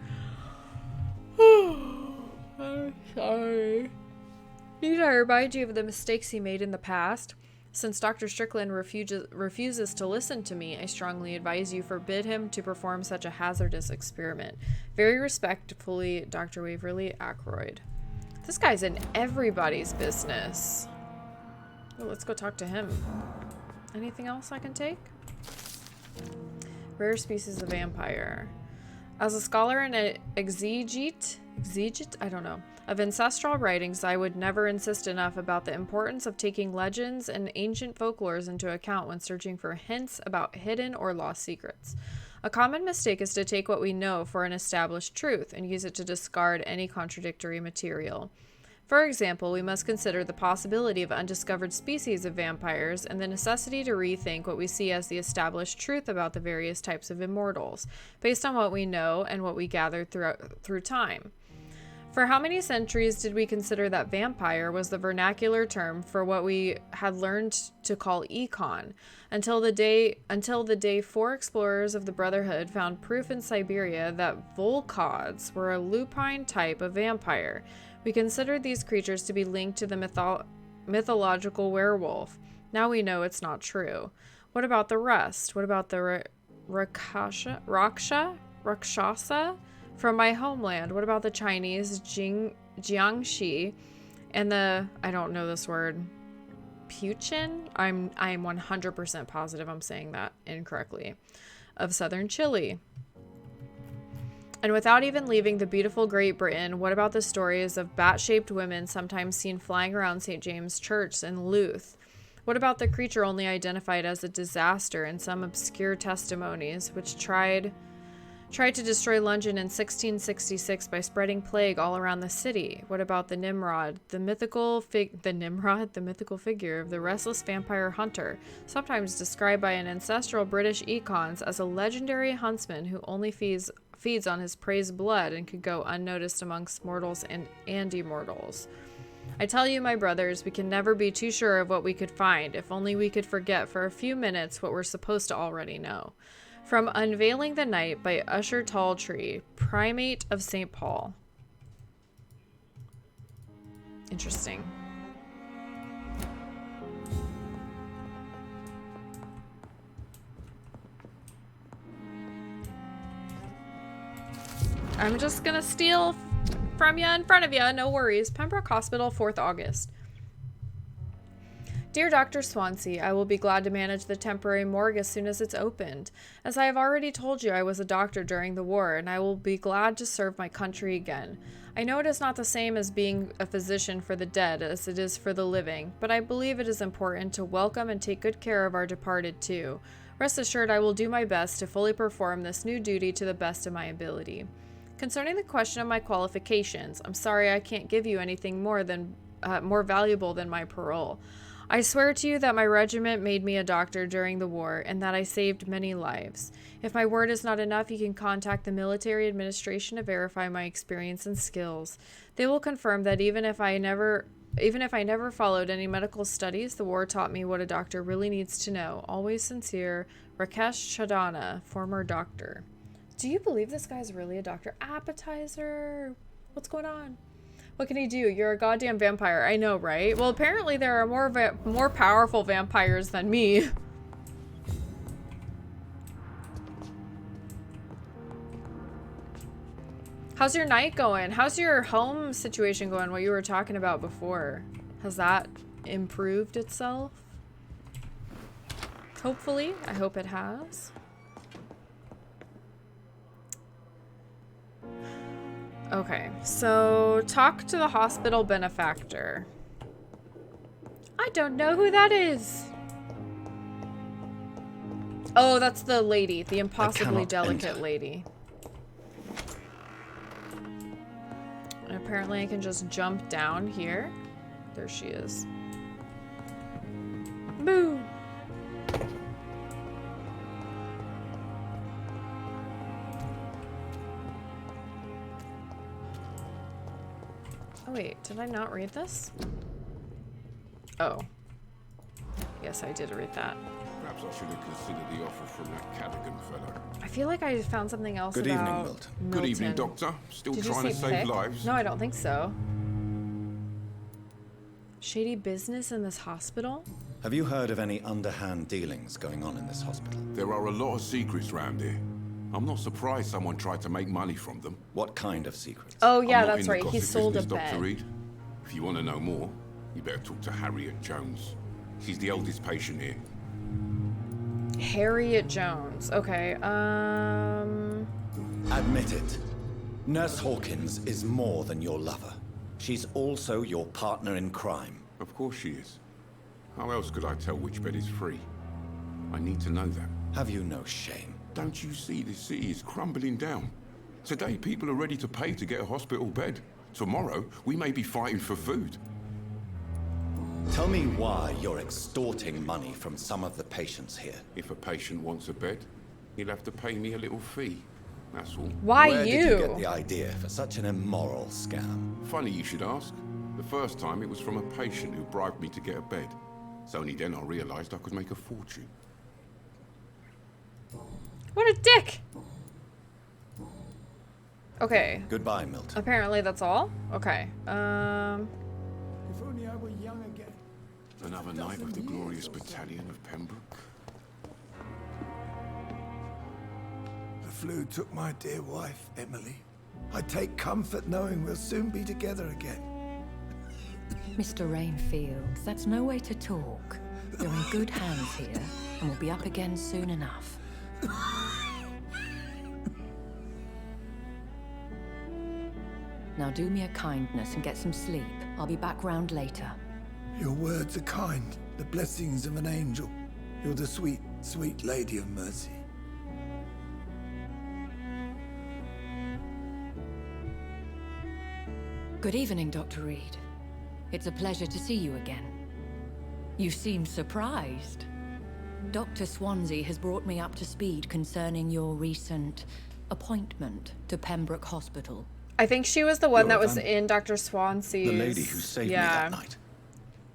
A: I'm sorry. Need I remind you of the mistakes he made in the past? Since Dr. Strickland refuses to listen to me, I strongly advise you forbid him to perform such a hazardous experiment. Very respectfully, Dr. Waverly Ackroyd. This guy's in everybody's business. Oh, let's go talk to him. Anything else I can take? Rare species of vampire. As a scholar and an exegete, I don't know, of ancestral writings, I would never insist enough about the importance of taking legends and ancient folklores into account when searching for hints about hidden or lost secrets. A common mistake is to take what we know for an established truth and use it to discard any contradictory material. For example, we must consider the possibility of undiscovered species of vampires and the necessity to rethink what we see as the established truth about the various types of immortals, based on what we know and what we gathered through time. For how many centuries did we consider that vampire was the vernacular term for what we had learned to call econ, until the day 4 explorers of the Brotherhood found proof in Siberia that Volkods were a lupine type of vampire. We considered these creatures to be linked to the mythological werewolf. Now we know it's not true. What about the rest? What about the Rakshasa from my homeland? What about the Chinese Jiangxi and the, I don't know this word, Puchin? I am 100% positive I'm saying that incorrectly, of southern Chile. And without even leaving the beautiful Great Britain, what about the stories of bat-shaped women sometimes seen flying around St. James Church in Louth? What about the creature only identified as a disaster in some obscure testimonies, which tried to destroy London in 1666 by spreading plague all around the city? What about the Nimrod, the mythical figure of the restless vampire hunter, sometimes described by an ancestral British econs as a legendary huntsman who only feeds on his prey's blood and could go unnoticed amongst mortals and immortals? I tell you, my brothers, we can never be too sure of what we could find, if only we could forget for a few minutes what we're supposed to already know. From Unveiling the Night by Usher Talltree, Primate of St. Paul. Interesting. I'm just gonna steal from you in front of you, no worries. Pembroke Hospital, 4th August. Dear Dr. Swansea, I will be glad to manage the temporary morgue as soon as it's opened. As I have already told you, I was a doctor during the war, and I will be glad to serve my country again. I know it is not the same as being a physician for the dead as it is for the living, but I believe it is important to welcome and take good care of our departed too. Rest assured I will do my best to fully perform this new duty to the best of my ability. Concerning the question of my qualifications, I'm sorry I can't give you anything more valuable than my parole. I swear to you that my regiment made me a doctor during the war and that I saved many lives. If my word is not enough, you can contact the military administration to verify my experience and skills. They will confirm that even if I never followed any medical studies, the war taught me what a doctor really needs to know. Always sincere, Rakesh Chadana, former doctor. Do you believe this guy's really a doctor? Appetizer? What's going on? What can he do? You're a goddamn vampire. I know, right? Well, apparently there are more powerful vampires than me. How's your night going? How's your home situation going? What you were talking about before. Has that improved itself? Hopefully. I hope it has. Okay, so talk to the hospital benefactor. I don't know who that is. Oh, that's the lady, the impossibly delicate lady. And apparently I can just jump down here. There she is. Boo! Oh wait, did I not read this? Oh. Yes, I did read that.
I: Perhaps I should have considered the offer from that Cadigan fellow.
A: I feel like I found something else about
B: Good evening, Milton.
I: Good evening, Doctor. Still
A: Did you
I: trying to
A: see
I: save
A: Pick?
I: lives?
A: No, I don't think so. Shady business in this hospital?
B: Have you heard of any underhand dealings going on in this hospital?
I: There are a lot of secrets round here. I'm not surprised someone tried to make money from them.
B: What kind of secrets?
A: Oh yeah,
I: I'm not
A: that's
I: in the
A: right. He
I: gossip
A: sold a
I: business, Dr.
A: bed.
I: Reid. If you want to know more, you better talk to Harriet Jones. She's the oldest patient here.
A: Harriet Jones. Okay,
B: Admit it. Nurse Hawkins is more than your lover. She's also your partner in crime.
I: Of course she is. How else could I tell which bed is free? I need to know that.
B: Have you no shame?
I: Don't you see the city is crumbling down? Today, people are ready to pay to get a hospital bed. Tomorrow, we may be fighting for food.
B: Tell me why you're extorting money from some of the patients here.
I: If a patient wants a bed, he'll have to pay me a little fee. That's all.
A: Why
B: Where
A: you?
B: did you get the idea for such an immoral scam?
I: Funny you should ask. The first time it was from a patient who bribed me to get a bed. It's only then I realized I could make a fortune.
A: What a dick! Okay.
B: Goodbye, Milton.
A: Apparently that's all? Okay.
M: If only I were young again.
I: Another night with the glorious battalion of Pembroke.
M: The flu took my dear wife, Emily. I take comfort knowing we'll soon be together again.
R: Mr. Rainfield, that's no way to talk. You're in good hands here, and we'll be up again soon enough. Now do me a kindness and get some sleep. I'll be back round later.
M: Your words are kind, the blessings of an angel. You're the sweet, sweet lady of mercy.
R: Good evening, Dr. Reid. It's a pleasure to see you again. You seem surprised. Dr. Swansea has brought me up to speed concerning your recent appointment to Pembroke Hospital.
A: I think she was the one that was in Dr. Swansea's...
B: The lady who saved me that night,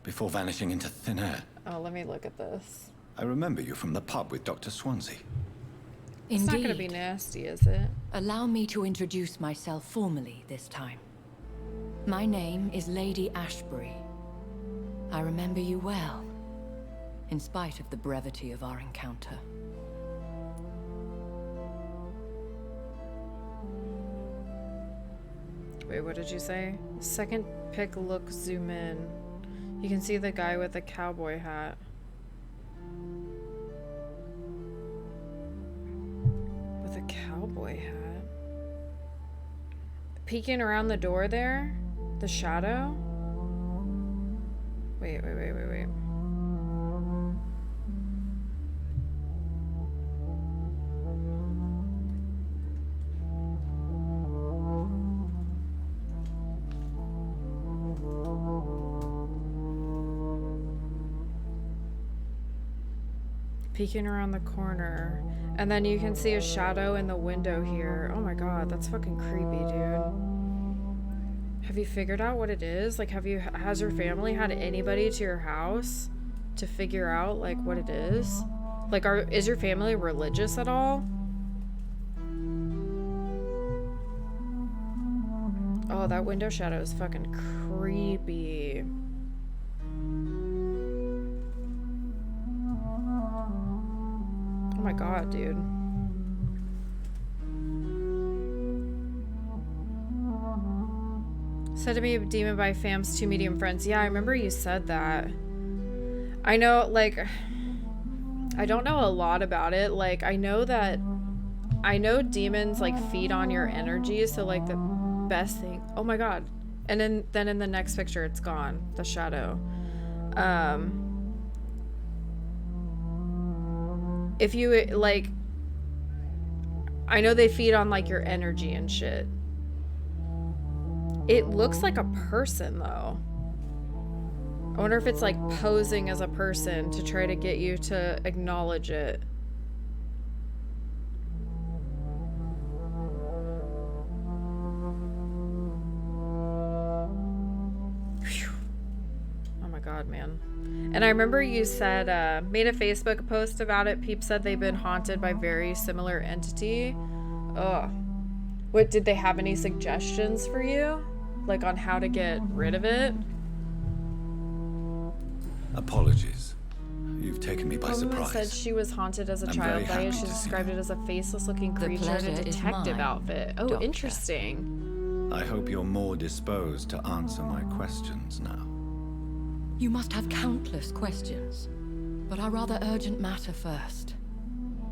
B: before vanishing into thin air.
A: Oh, let me look at this.
B: I remember you from the pub with Dr. Swansea.
A: It's not gonna be nasty, is it?
R: Allow me to introduce myself formally this time. My name is Lady Ashbury. I remember you well, in spite of the brevity of our encounter.
A: Wait, what did you say? Second pick, look, zoom in. You can see the guy with the cowboy hat. With a cowboy hat? Peeking around the door there? The shadow? Wait. Peeking around the corner. And then you can see a shadow in the window here. Oh my god, that's fucking creepy, dude. Have you figured out what it is? Like, has your family had anybody to your house to figure out, like, what it is? Like, is your family religious at all? Oh, that window shadow is fucking creepy. Oh my god, dude. Said to be a demon by fam's 2 medium friends. Yeah, I remember you said that. I know, like, I don't know a lot about it. Like, I know demons, like, feed on your energy, so, like, the best thing... Oh my god. And then in the next picture, it's gone. The shadow. If you, like... I know they feed on, like, your energy and shit. It looks like a person, though. I wonder if it's, like, posing as a person to try to get you to acknowledge it. Whew. Oh my god, man. And I remember you said, made a Facebook post about it. Peep said they've been haunted by very similar entity. Ugh. What, did they have any suggestions for you? Like, on how to get rid of it?
B: Apologies. You've taken me by
A: Woman
B: surprise.
A: said she was haunted as a
B: I'm
A: child
B: very
A: by
B: happy
A: it. She
B: to see
A: described it as a faceless-looking creature in a
R: pleasure is
A: detective
R: mine,
A: outfit. Oh,
R: Doctor.
A: interesting.
B: I hope you're more disposed to answer my questions now.
R: You must have countless questions, but our rather urgent matter first.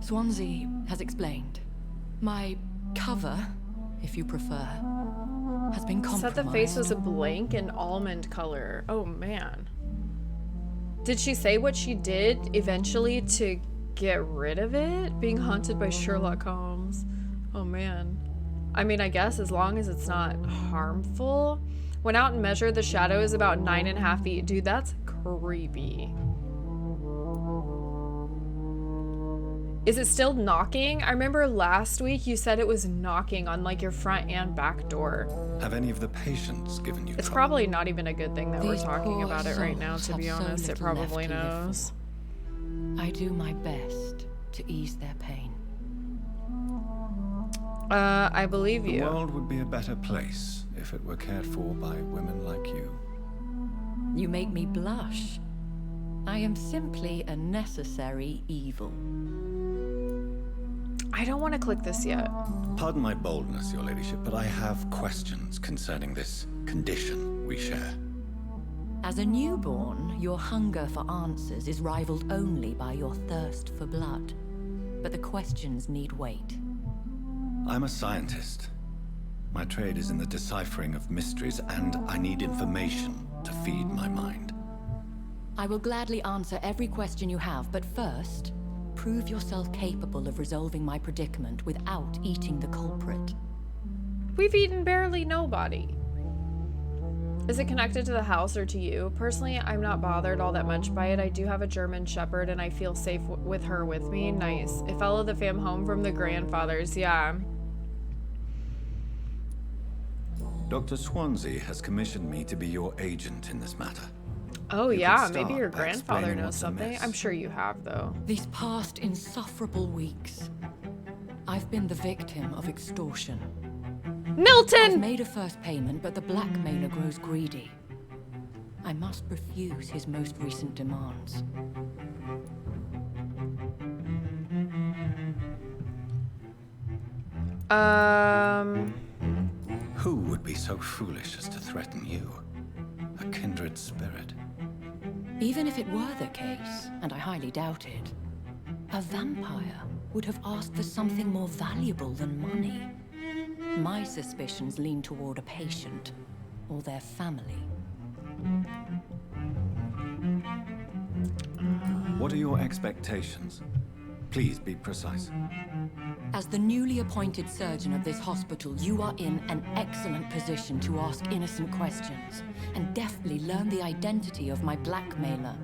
R: Swansea has explained. My cover, if you prefer, has been compromised.
A: Said the face was a blank and almond color. Oh, man. Did she say what she did eventually to get rid of it? Being haunted by Sherlock Holmes. Oh man. I mean, I guess as long as it's not harmful. Went out and measured. The shadow is about 9.5 feet. Dude, that's creepy. Is it still knocking? I remember last week you said it was knocking on like your front and back door.
B: Have any of the patients given you
A: It's
B: trouble?
A: probably not even a good thing that we're
R: These
A: talking
R: poor
A: about it right now,
R: souls
A: to be
R: have so
A: honest. It
R: little left
A: probably
R: to live
A: knows.
R: I do my best to ease their pain.
A: I believe you.
B: The world would be a better place if it were cared for by women like you.
R: You make me blush. I am simply a necessary evil.
A: I don't want to click this yet.
B: Pardon my boldness, your ladyship, but I have questions concerning this condition we share.
R: As a newborn, your hunger for answers is rivaled only by your thirst for blood. But the questions need wait.
B: I'm a scientist. My trade is in the deciphering of mysteries, and I need information to feed my mind.
R: I will gladly answer every question you have, but first, prove yourself capable of resolving my predicament without eating the culprit.
A: We've eaten barely nobody. Is it connected to the house or to you? Personally, I'm not bothered all that much by it. I do have a German Shepherd and I feel safe with her with me. Nice. It followed the fam home from the grandfathers. Yeah.
B: Dr. Swansea has commissioned me to be your agent in this matter.
A: Oh
B: You
A: yeah,
B: could
A: maybe
B: start
A: your
B: by
A: grandfather
B: explaining
A: knows
B: what's
A: something.
B: amiss.
A: I'm sure you have though.
R: These past insufferable weeks, I've been the victim of extortion.
A: Milton!
R: I've made a first payment, but the blackmailer grows greedy. I must refuse his most recent demands.
B: Who would be so foolish as to threaten you? A kindred spirit.
R: Even if it were the case, and I highly doubt it, a vampire would have asked for something more valuable than money. My suspicions lean toward a patient or their family.
B: What are your expectations? Please be precise.
R: As the newly appointed surgeon of this hospital, you are in an excellent position to ask innocent questions and deftly learn the identity of my blackmailer.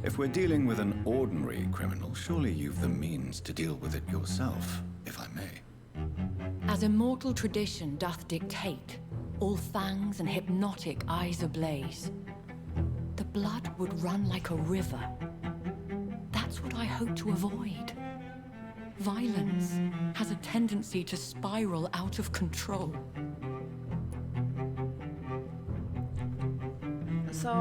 B: If we're dealing with an ordinary criminal, surely you've the means to deal with it yourself, if I may.
R: As immortal tradition doth dictate, all fangs and hypnotic eyes ablaze, the blood would run like a river. That's what I hope to avoid. Violence has a tendency to spiral out of control.
A: So,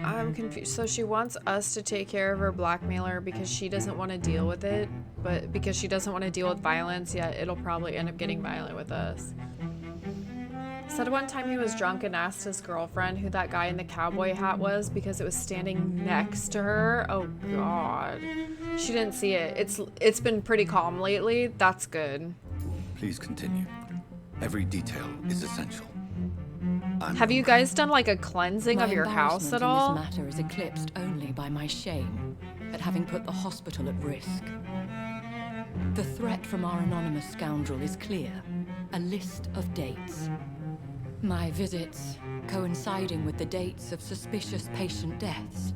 A: I'm confused. So she wants us to take care of her blackmailer because she doesn't want to deal with it, but because she doesn't want to deal with violence, yet it'll probably end up getting violent with us. Said one time he was drunk and asked his girlfriend who that guy in the cowboy hat was because it was standing next to her. Oh god. She didn't see it. It's been pretty calm lately. That's good.
B: Please continue. Every detail is essential.
A: Have you guys done like a cleansing of your house at all?
R: My embarrassment in this matter is eclipsed only by my shame at having put the hospital at risk. The threat from our anonymous scoundrel is clear. A list of dates. My visits coinciding with the dates of suspicious patient deaths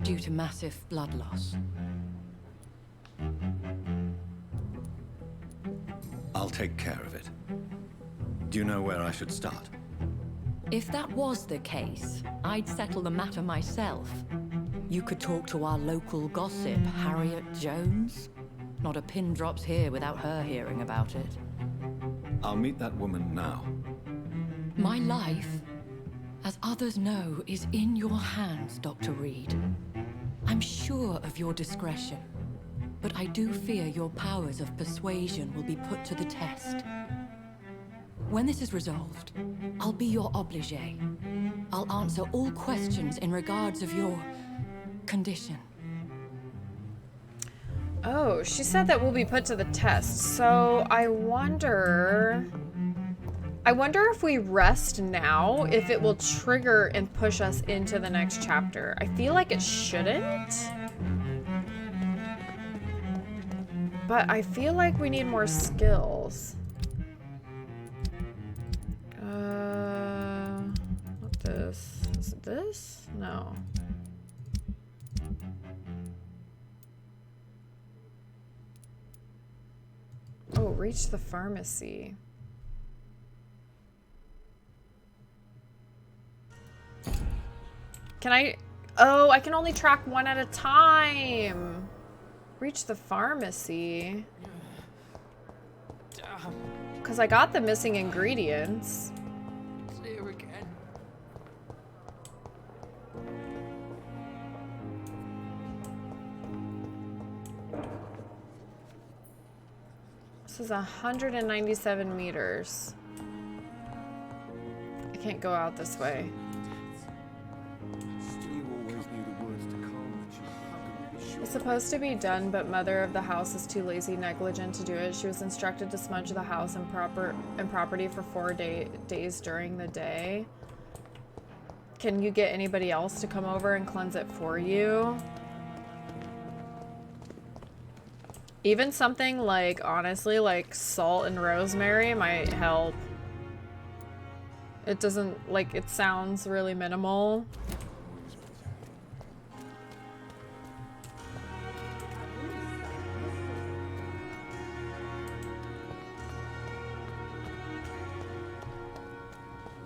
R: due to massive blood loss.
B: I'll take care of it. Do you know where I should start?
R: If that was the case, I'd settle the matter myself. You could talk to our local gossip, Harriet Jones. Not a pin drops here without her hearing about it.
B: I'll meet that woman now.
R: My life, as others know, is in your hands, Dr. Reid. I'm sure of your discretion, but I do fear your powers of persuasion will be put to the test. When this is resolved, I'll be your obligé. I'll answer all questions in regards of your condition.
A: Oh, she said that we'll be put to the test. So I wonder... I wonder if we rest now, if it will trigger and push us into the next chapter. I feel like it shouldn't. But I feel like we need more skills. What this? Is it this? No. Oh, reach the pharmacy. Can I? Oh, I can only track one at a time. Reach the pharmacy. Because I got the missing ingredients.
L: Here again.
A: This is 197 meters. I can't go out this way. It's supposed to be done, but mother of the house is too lazy, negligent to do it. She was instructed to smudge the house and property for 4 days during the day. Can you get anybody else to come over and cleanse it for you? Even something like, honestly, like salt and rosemary might help. It doesn't, like, it sounds really minimal.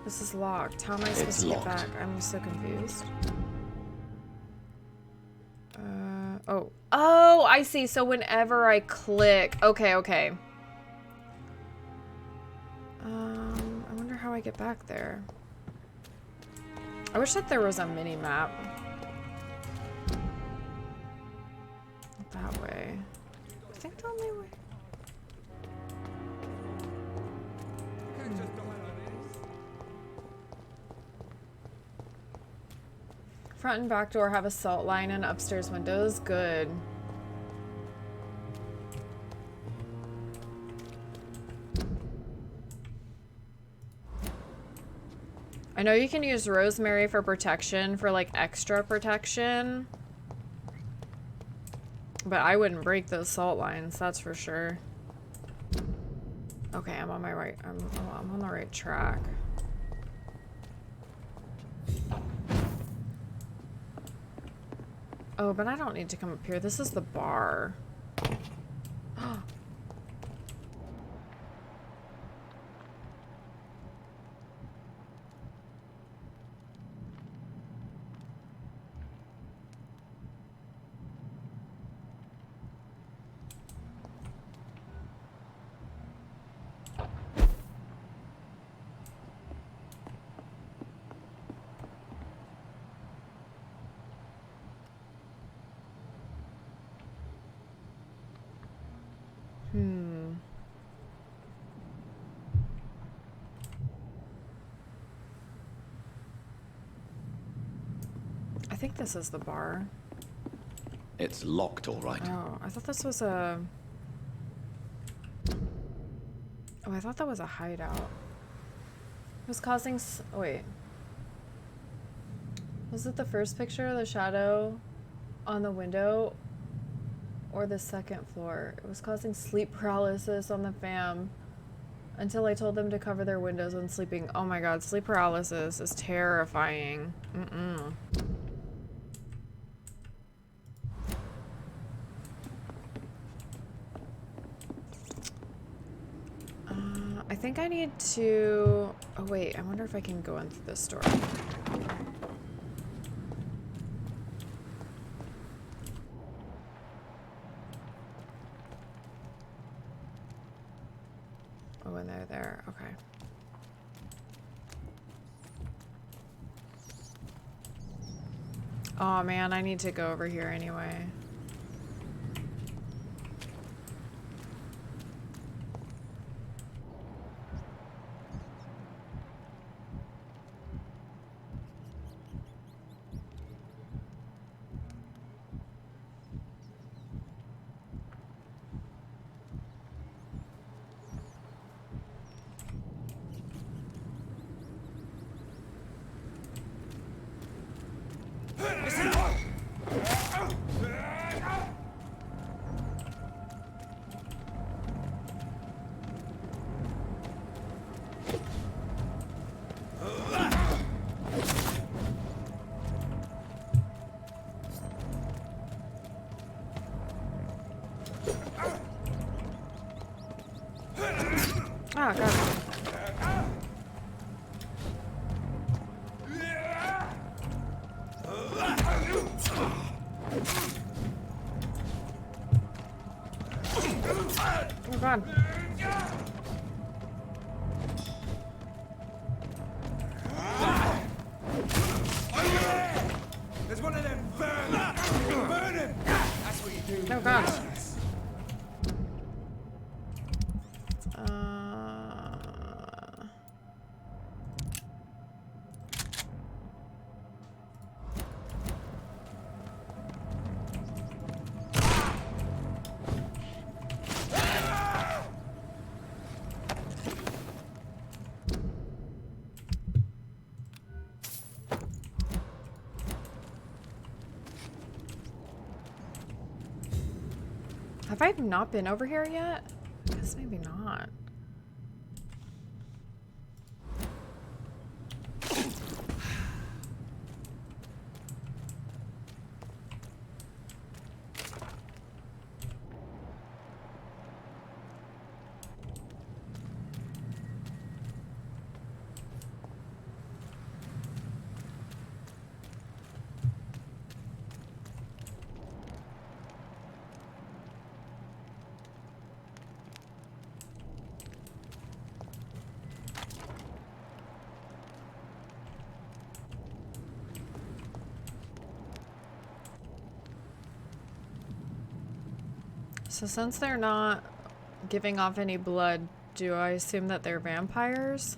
A: This is locked. How am I supposed to get back? I'm so confused. Oh. Oh, I see. So whenever I click... Okay, okay. I wonder how I get back there. I wish that there was a mini-map. Not that way. I think the only way... Front and back door have a salt line and upstairs windows. Good. I know you can use rosemary for protection, for like extra protection. But I wouldn't break those salt lines, that's for sure. Okay, I'm on my right. I'm on the right track. Oh, but I don't need to come up here. This is the bar. I think this is the bar.
P: It's locked, all right.
A: Oh, I thought this was a... Oh, I thought that was a hideout. It was causing... Oh, wait. Was it the first picture, the shadow on the window, or the second floor? It was causing sleep paralysis on the fam until I told them to cover their windows when sleeping. Oh my god, sleep paralysis is terrifying. I think I need to... Oh wait, I wonder if I can go in through this door. Oh, and they're there. Okay. Oh man, I need to go over here anyway. Oh, God. Oh, God.
S: There's one of them. Burn him. That's what you do.
A: Oh, God. Have I not been over here yet? I guess maybe not. So since they're not giving off any blood, do I assume that they're vampires?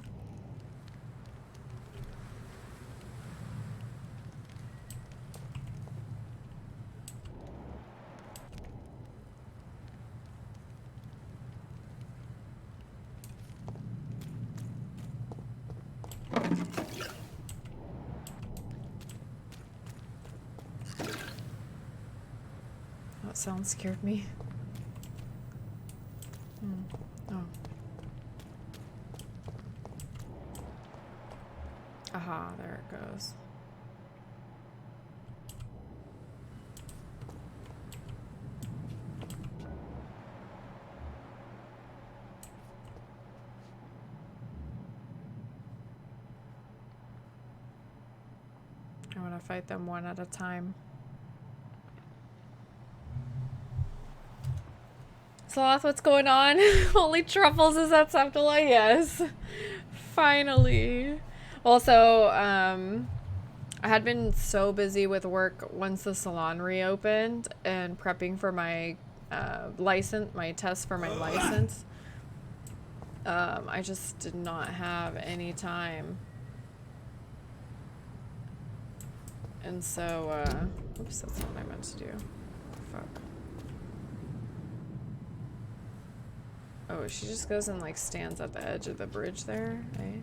A: That sound scared me. Oh. Aha, there it goes. I want to fight them one at a time. Sloth, what's going on? Only truffles is acceptable, yes. Finally. Also, I had been so busy with work once the salon reopened and prepping for my license, my test for my license. I just did not have any time. And so, oops, that's not what I meant to do. Fuck. Oh, she just goes and like stands at the edge of the bridge there, eh?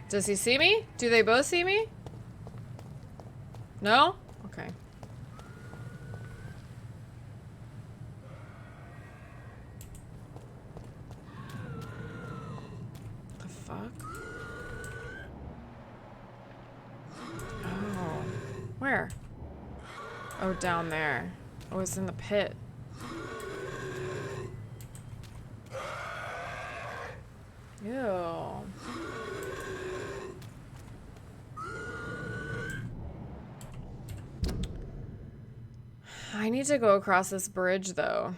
A: Does he see me? Do they both see me? No? Okay. Where? Oh, down there. Oh, it's in the pit. Ew. I need to go across this bridge, though.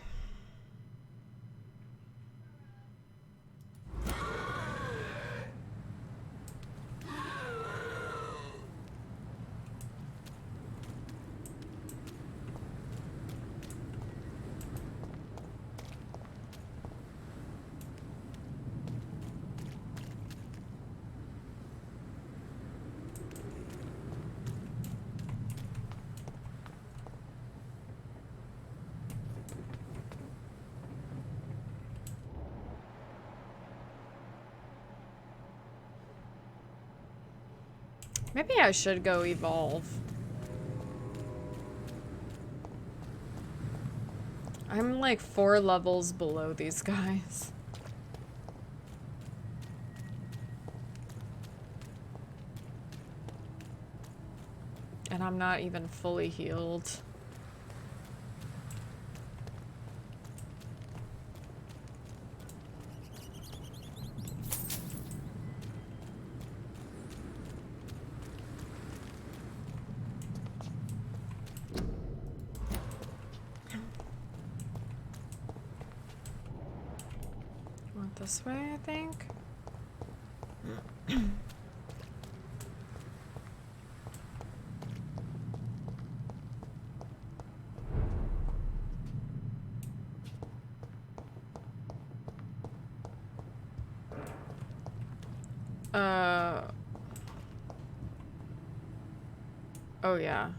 A: Maybe I should go evolve. I'm like 4 levels below these guys. And I'm not even fully healed. Went this way, I think. Oh yeah.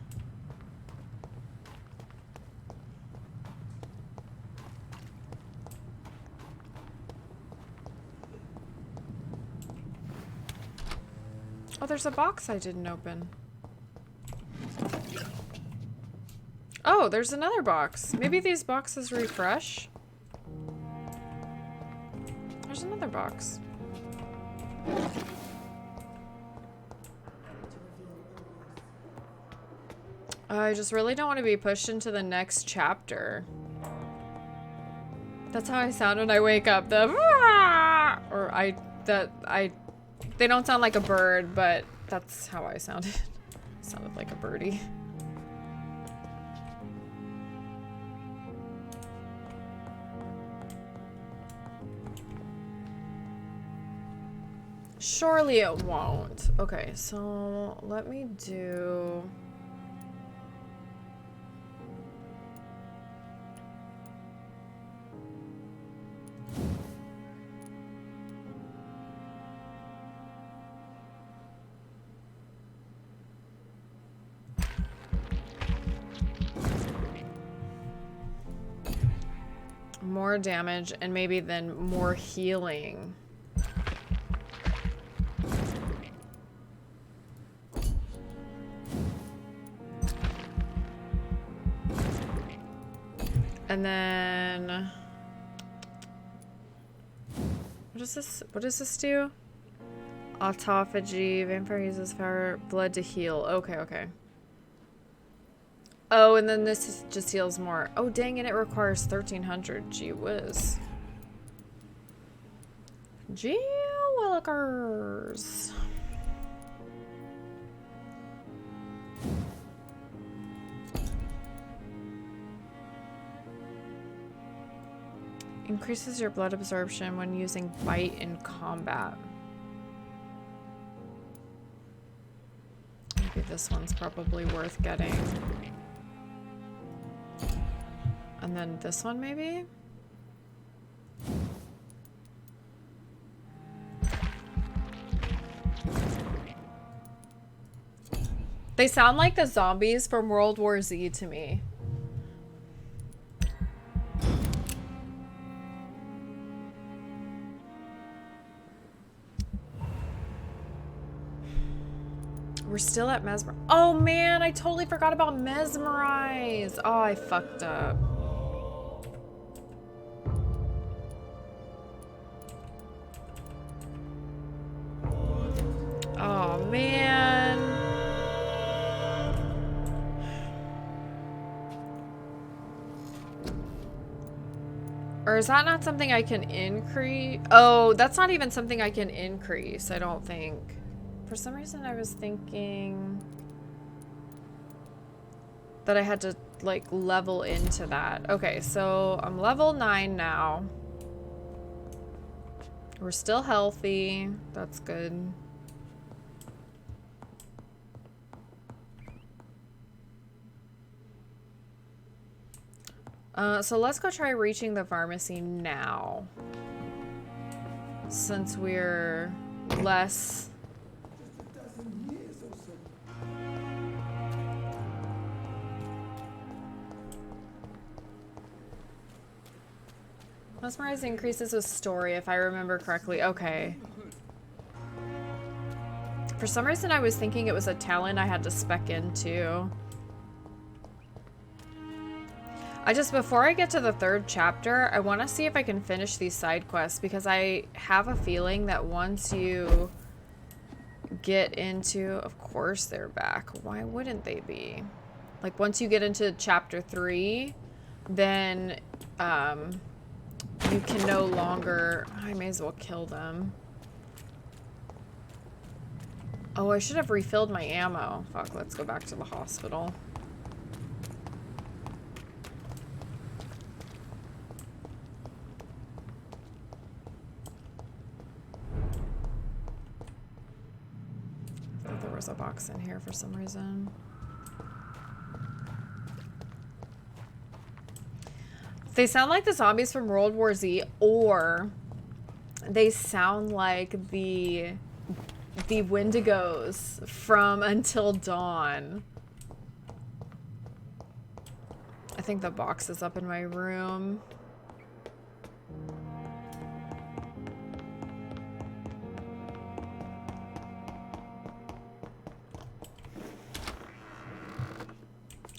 A: Oh, there's a box I didn't open. Oh, there's another box. Maybe these boxes refresh. There's another box. I just really don't want to be pushed into the next chapter. That's how I sound when I wake up. They don't sound like a bird, but that's how I sounded. Sounded like a birdie. Surely it won't. Okay, so let me do... more damage and maybe then more healing. And then what does this do? Autophagy. Vampire uses fire blood to heal. Okay. Oh, and then this just heals more. Oh, dang it, it requires 1300. Gee whiz. Gee willikers. Increases your blood absorption when using bite in combat. Maybe this one's probably worth getting. And then this one, maybe? They sound like the zombies from World War Z to me. We're still at Mesmer. Oh man, I totally forgot about Mesmerize. Oh, I fucked up. Oh man. Or is that not something I can increase? Oh, that's not even something I can increase, I don't think. For some reason I was thinking that I had to like level into that. Okay, so I'm level 9 now. We're still healthy. That's good. So let's go try reaching the pharmacy now. Since we're less... Mesmerize increases with story, if I remember correctly. Okay. For some reason, I was thinking it was a talent I had to spec into. Before I get to the 3rd chapter, I want to see if I can finish these side quests, because I have a feeling that once you get into... Of course they're back. Why wouldn't they be? Like, once you get into chapter 3, then you can no longer... I may as well kill them. Oh, I should have refilled my ammo. Fuck, let's go back to the hospital. I thought there was a box in here for some reason. They sound like the zombies from World War Z, or they sound like the Wendigos from Until Dawn. I think the box is up in my room.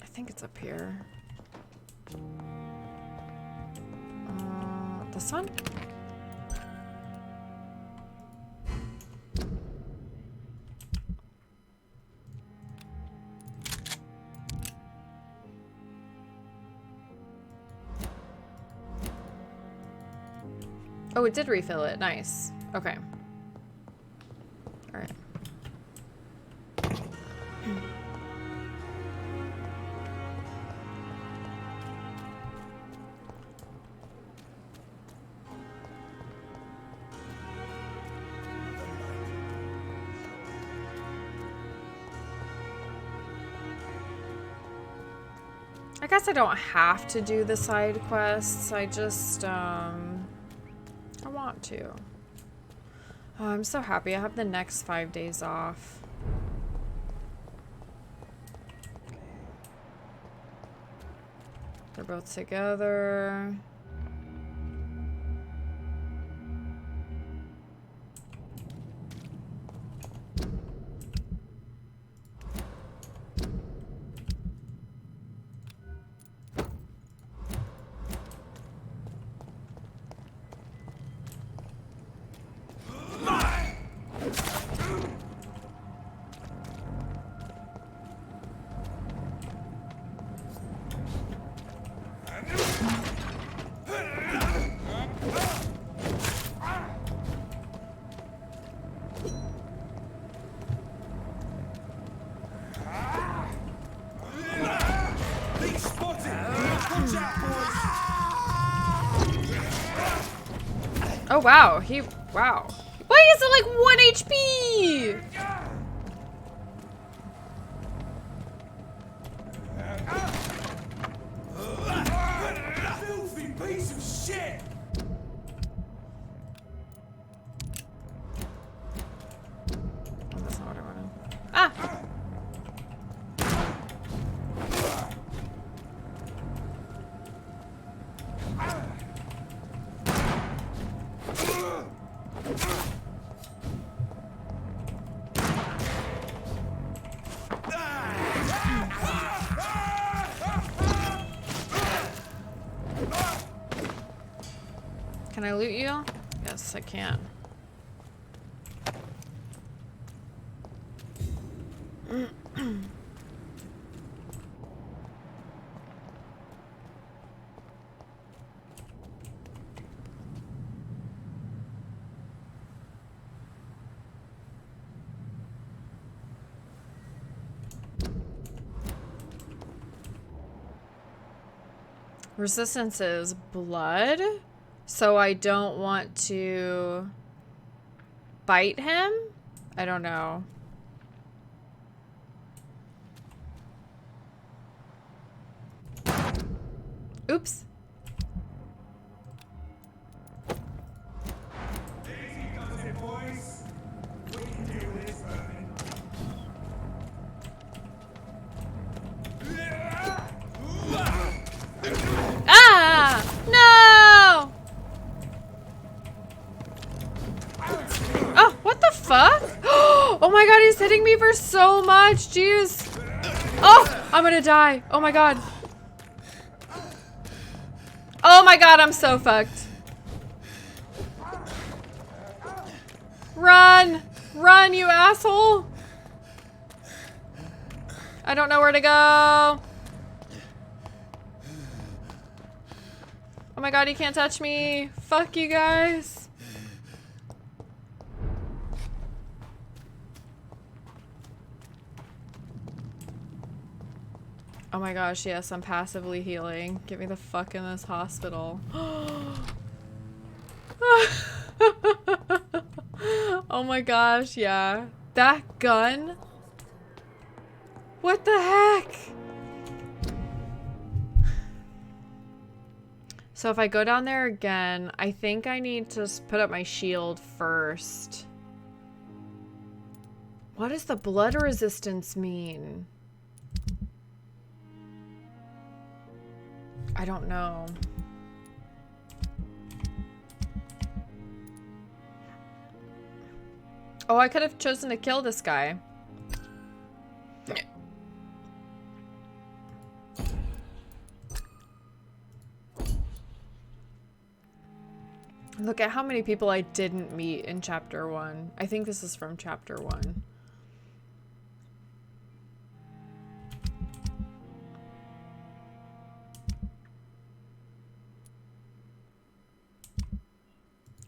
A: I think it's up here. This one? Oh, it did refill it. Nice. Okay. All right. I guess I don't have to do the side quests. I just, I want to. Oh, I'm so happy. I have the next 5 days off. They're both together. Oh wow, wow. Why is it like 1 HP?
S: Filthy piece of shit!
A: Oh, that's not what I wanted. Ah! Can I loot you? Yes, I can. Resistance is blood, so I don't want to bite him? I don't know. Oops. Ah! No! Oh, what the fuck? Oh my god, he's hitting me for so much. Jeez. Oh, I'm gonna die. Oh my god. Oh my god, I'm so fucked. Run! Run, you asshole! I don't know where to go. Oh my god, he can't touch me. Fuck you guys. Oh my gosh, yes, I'm passively healing. Get me the fuck in this hospital. Oh my gosh, yeah. That gun? What the heck? So if I go down there again, I think I need to put up my shield first. What does the blood resistance mean? I don't know. Oh, I could have chosen to kill this guy. Look at how many people I didn't meet in chapter 1. I think this is from chapter 1.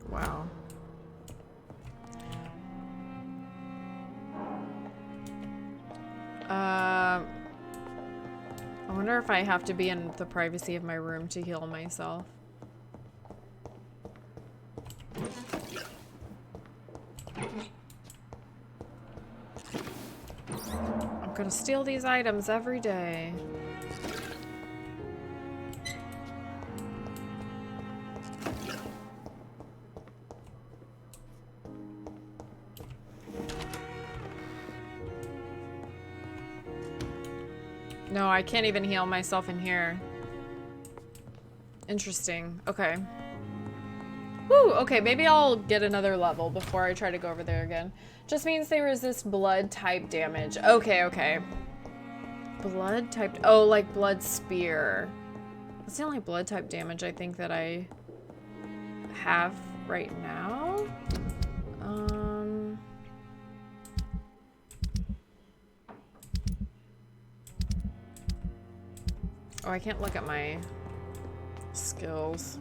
A: Wow. I wonder if I have to be in the privacy of my room to heal myself. I'm gonna steal these items every day. No, I can't even heal myself in here. Interesting. Okay. Woo! Okay, maybe I'll get another level before I try to go over there again. Just means they resist blood type damage. Okay, okay. Blood type... Oh, like blood spear. That's the only blood type damage I think that I have right now. Oh, I can't look at my skills.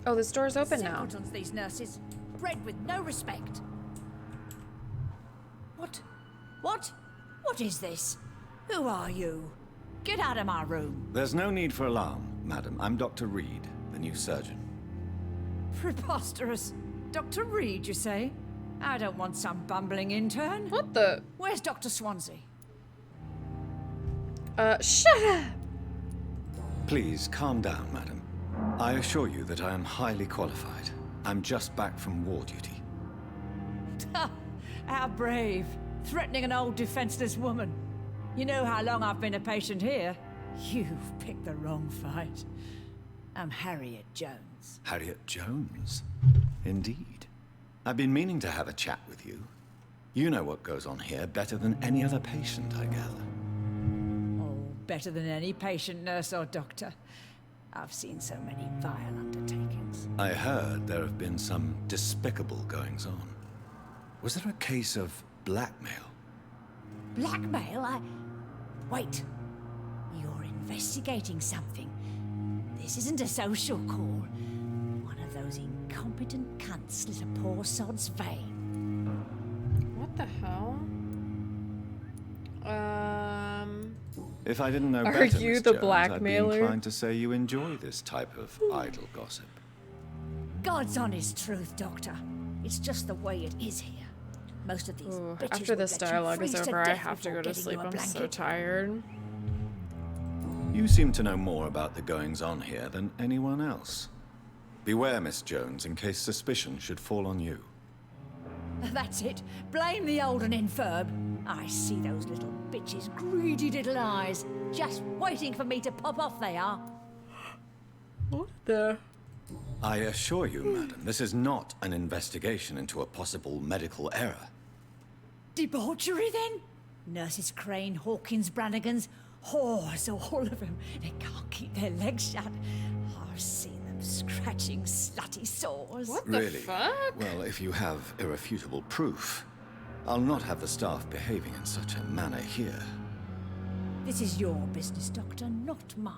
A: Oh, this door's open now.
N: Simpletons, these nurses, bred with no respect. What? What? What is this? Who are you? Get out of my room.
B: There's no need for alarm, madam. I'm Dr. Reid, the new surgeon.
N: Preposterous. Dr. Reid, you say? I don't want some bumbling intern.
A: What the?
N: Where's Dr. Swansea?
A: Shut up!
B: Please, calm down, madam. I assure you that I am highly qualified. I'm just back from war duty.
N: How brave. Threatening an old defenseless woman. You know how long I've been a patient here? You've picked the wrong fight. I'm Harriet Jones.
B: Harriet Jones? Indeed. I've been meaning to have a chat with you. You know what goes on here better than any other patient, I gather.
N: Oh, better than any patient, nurse, or doctor. I've seen so many vile undertakings.
B: I heard there have been some despicable goings-on. Was there a case of blackmail?
N: Blackmail? Wait. You're investigating something. This isn't a social call. One of those incompetent cunts slit a poor sod's vein.
A: What the hell?
B: If I didn't know
A: Are
B: better,
A: you
B: Miss
A: the
B: Jones,
A: blackmailer?
B: I'd be inclined to say you enjoy this type of idle gossip.
N: God's honest truth, Doctor. It's just the way it is here. Most of these bitches
A: After
N: would
A: this
N: let you
A: dialogue is
N: freeze to
A: over, I
N: death
A: have to
N: before
A: go to
N: getting
A: sleep.
N: you a
A: I'm so
N: blanket.
A: tired.
B: You seem to know more about the goings-on here than anyone else. Beware, Miss Jones, in case suspicion should fall on you.
N: That's it. Blame the old and infirm. I see those little bitches' greedy little eyes, just waiting for me to pop off they are.
A: What the?
B: I assure you, madam, this is not an investigation into a possible medical error.
N: Debauchery, then? Nurses Crane, Hawkins, Branagans, whores, all of them. They can't keep their legs shut. I've seen them scratching slutty sores.
A: What the
B: Really?
A: fuck?
B: Well, if you have irrefutable proof, I'll not have the staff behaving in such a manner here.
N: This is your business, Doctor, not mine.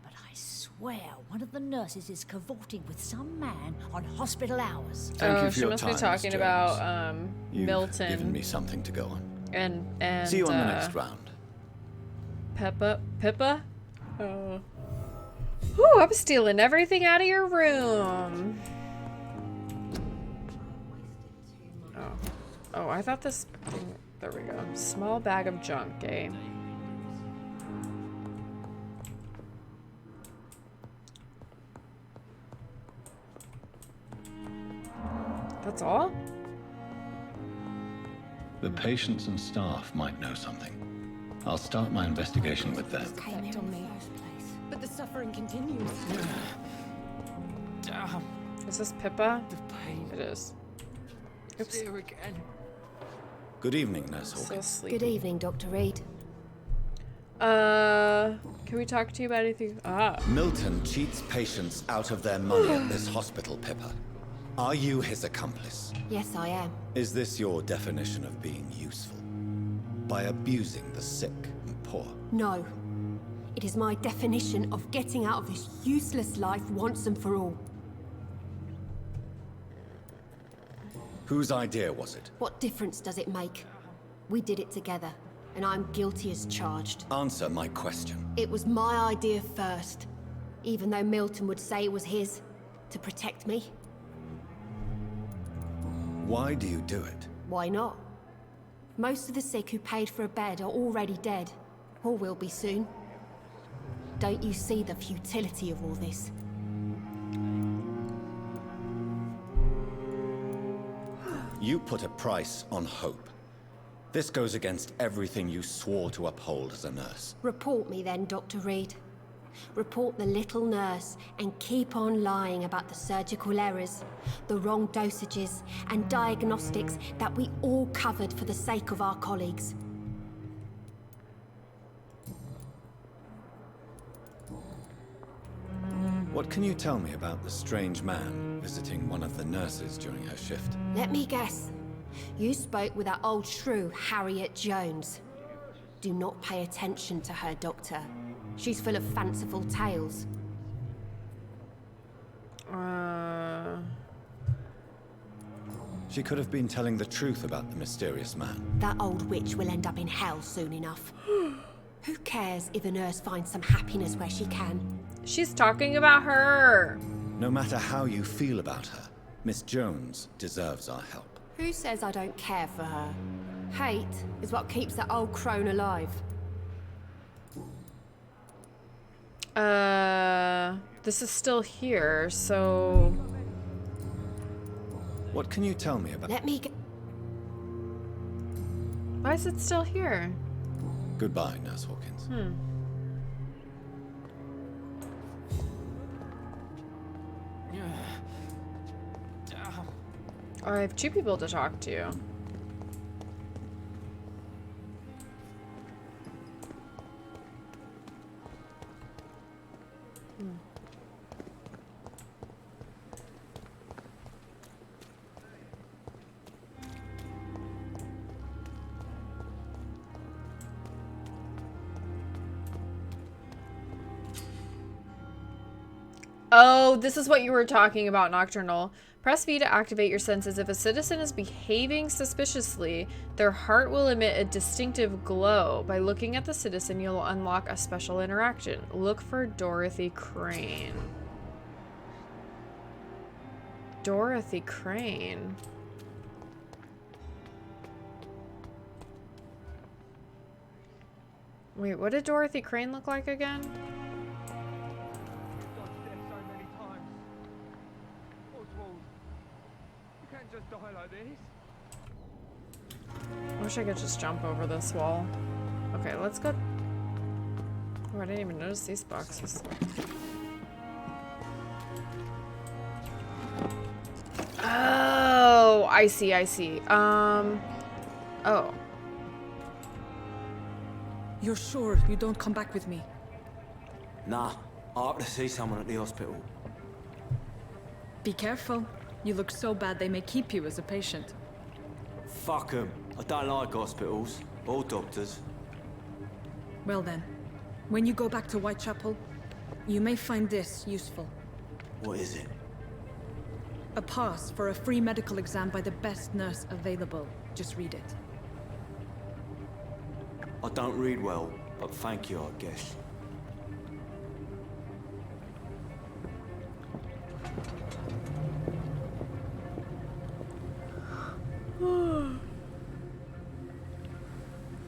N: But I swear one of the nurses is cavorting with some man on hospital hours.
B: Thank you for
A: she
B: your
A: must
B: time,
A: be talking
B: Miss
A: about
B: You've
A: Milton.
B: given me something to go on.
A: And
B: See you on the next round.
A: Pippa? Oh. Ooh, I'm stealing everything out of your room. Oh, I thought this thing, there we go. Small bag of junk, eh? That's all?
J: The patients and staff might know something. I'll start my investigation with them.
O: Effect on me. But the suffering continues.
A: Is this Pippa? It is. Oops.
L: Again.
B: Good evening, Nurse
A: So
B: Hawkins.
A: sleepy.
O: Good evening, Dr. Reid.
A: Can we talk to you about anything?
B: Milton cheats patients out of their money at this hospital, Pippa. Are you his accomplice?
O: Yes, I am.
B: Is this your definition of being useful? By abusing the sick and poor?
O: No. It is my definition of getting out of this useless life once and for all.
B: Whose idea was it?
O: What difference does it make? We did it together, and I'm guilty as charged.
B: Answer my question.
O: It was my idea first, even though Milton would say it was his, to protect me.
B: Why do you do it?
O: Why not? Most of the sick who paid for a bed are already dead, or will be soon. Don't you see the futility of all this?
B: You put a price on hope. This goes against everything you swore to uphold as a nurse.
O: Report me then, Dr. Reid. Report the little nurse and keep on lying about the surgical errors, the wrong dosages and diagnostics that we all covered for the sake of our colleagues.
B: What can you tell me about the strange man visiting one of the nurses during her shift?
O: Let me guess. You spoke with that old shrew, Harriet Jones. Do not pay attention to her, Doctor. She's full of fanciful tales.
B: She could have been telling the truth about the mysterious man.
O: That old witch will end up in hell soon enough. Who cares if a nurse finds some happiness where she can?
A: She's talking about her.
B: No matter how you feel about her, Miss Jones deserves our help.
O: Who says I don't care for her? Hate is what keeps that old crone alive.
A: This is still here, so...
B: What can you tell me about...
O: Let me get...
A: Why is it still here?
B: Goodbye, Nurse Hawkins.
A: I have two people to talk to. Oh, this is what you were talking about, Nocturnal. Press V to activate your senses. If a citizen is behaving suspiciously, their heart will emit a distinctive glow. By looking at the citizen, you'll unlock a special interaction. Look for Dorothy Crane. Dorothy Crane. Wait, what did Dorothy Crane look like again? wish I could just jump over this wall. Okay, let's go. Oh, I didn't even notice these boxes. Oh, I see, I see. Oh.
C: You're sure you don't come back with me?
T: Nah, I have to see someone at the hospital.
C: Be careful. You look so bad they may keep you as a patient.
T: Fuck 'em. I don't like hospitals or doctors.
C: Well then, when you go back to Whitechapel, you may find this useful.
T: What is it?
C: A pass for a free medical exam by the best nurse available. Just read it.
T: I don't read well, but thank you, I guess.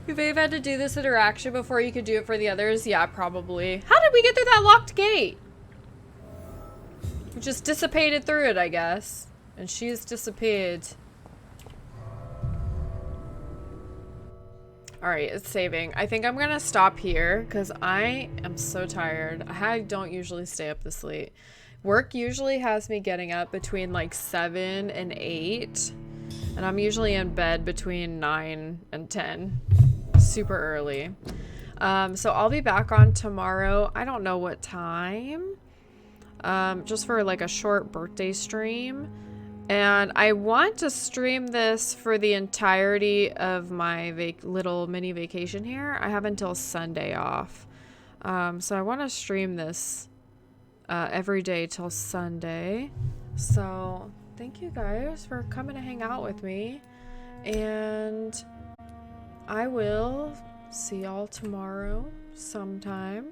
A: If Eve had to do this interaction before you could do it for the others, yeah, probably. How did we get through that locked gate? We just dissipated through it, I guess. And she's disappeared. Alright, it's saving. I think I'm gonna stop here because I am so tired. I don't usually stay up this late. Work usually has me getting up between like 7 and 8. And I'm usually in bed between 9 and 10. Super early. So I'll be back on tomorrow. I don't know what time. Just for like a short birthday stream. And I want to stream this for the entirety of my little mini vacation here. I have until Sunday off. So I want to stream this every day till Sunday. So thank you guys for coming to hang out with me. And I will see y'all tomorrow sometime.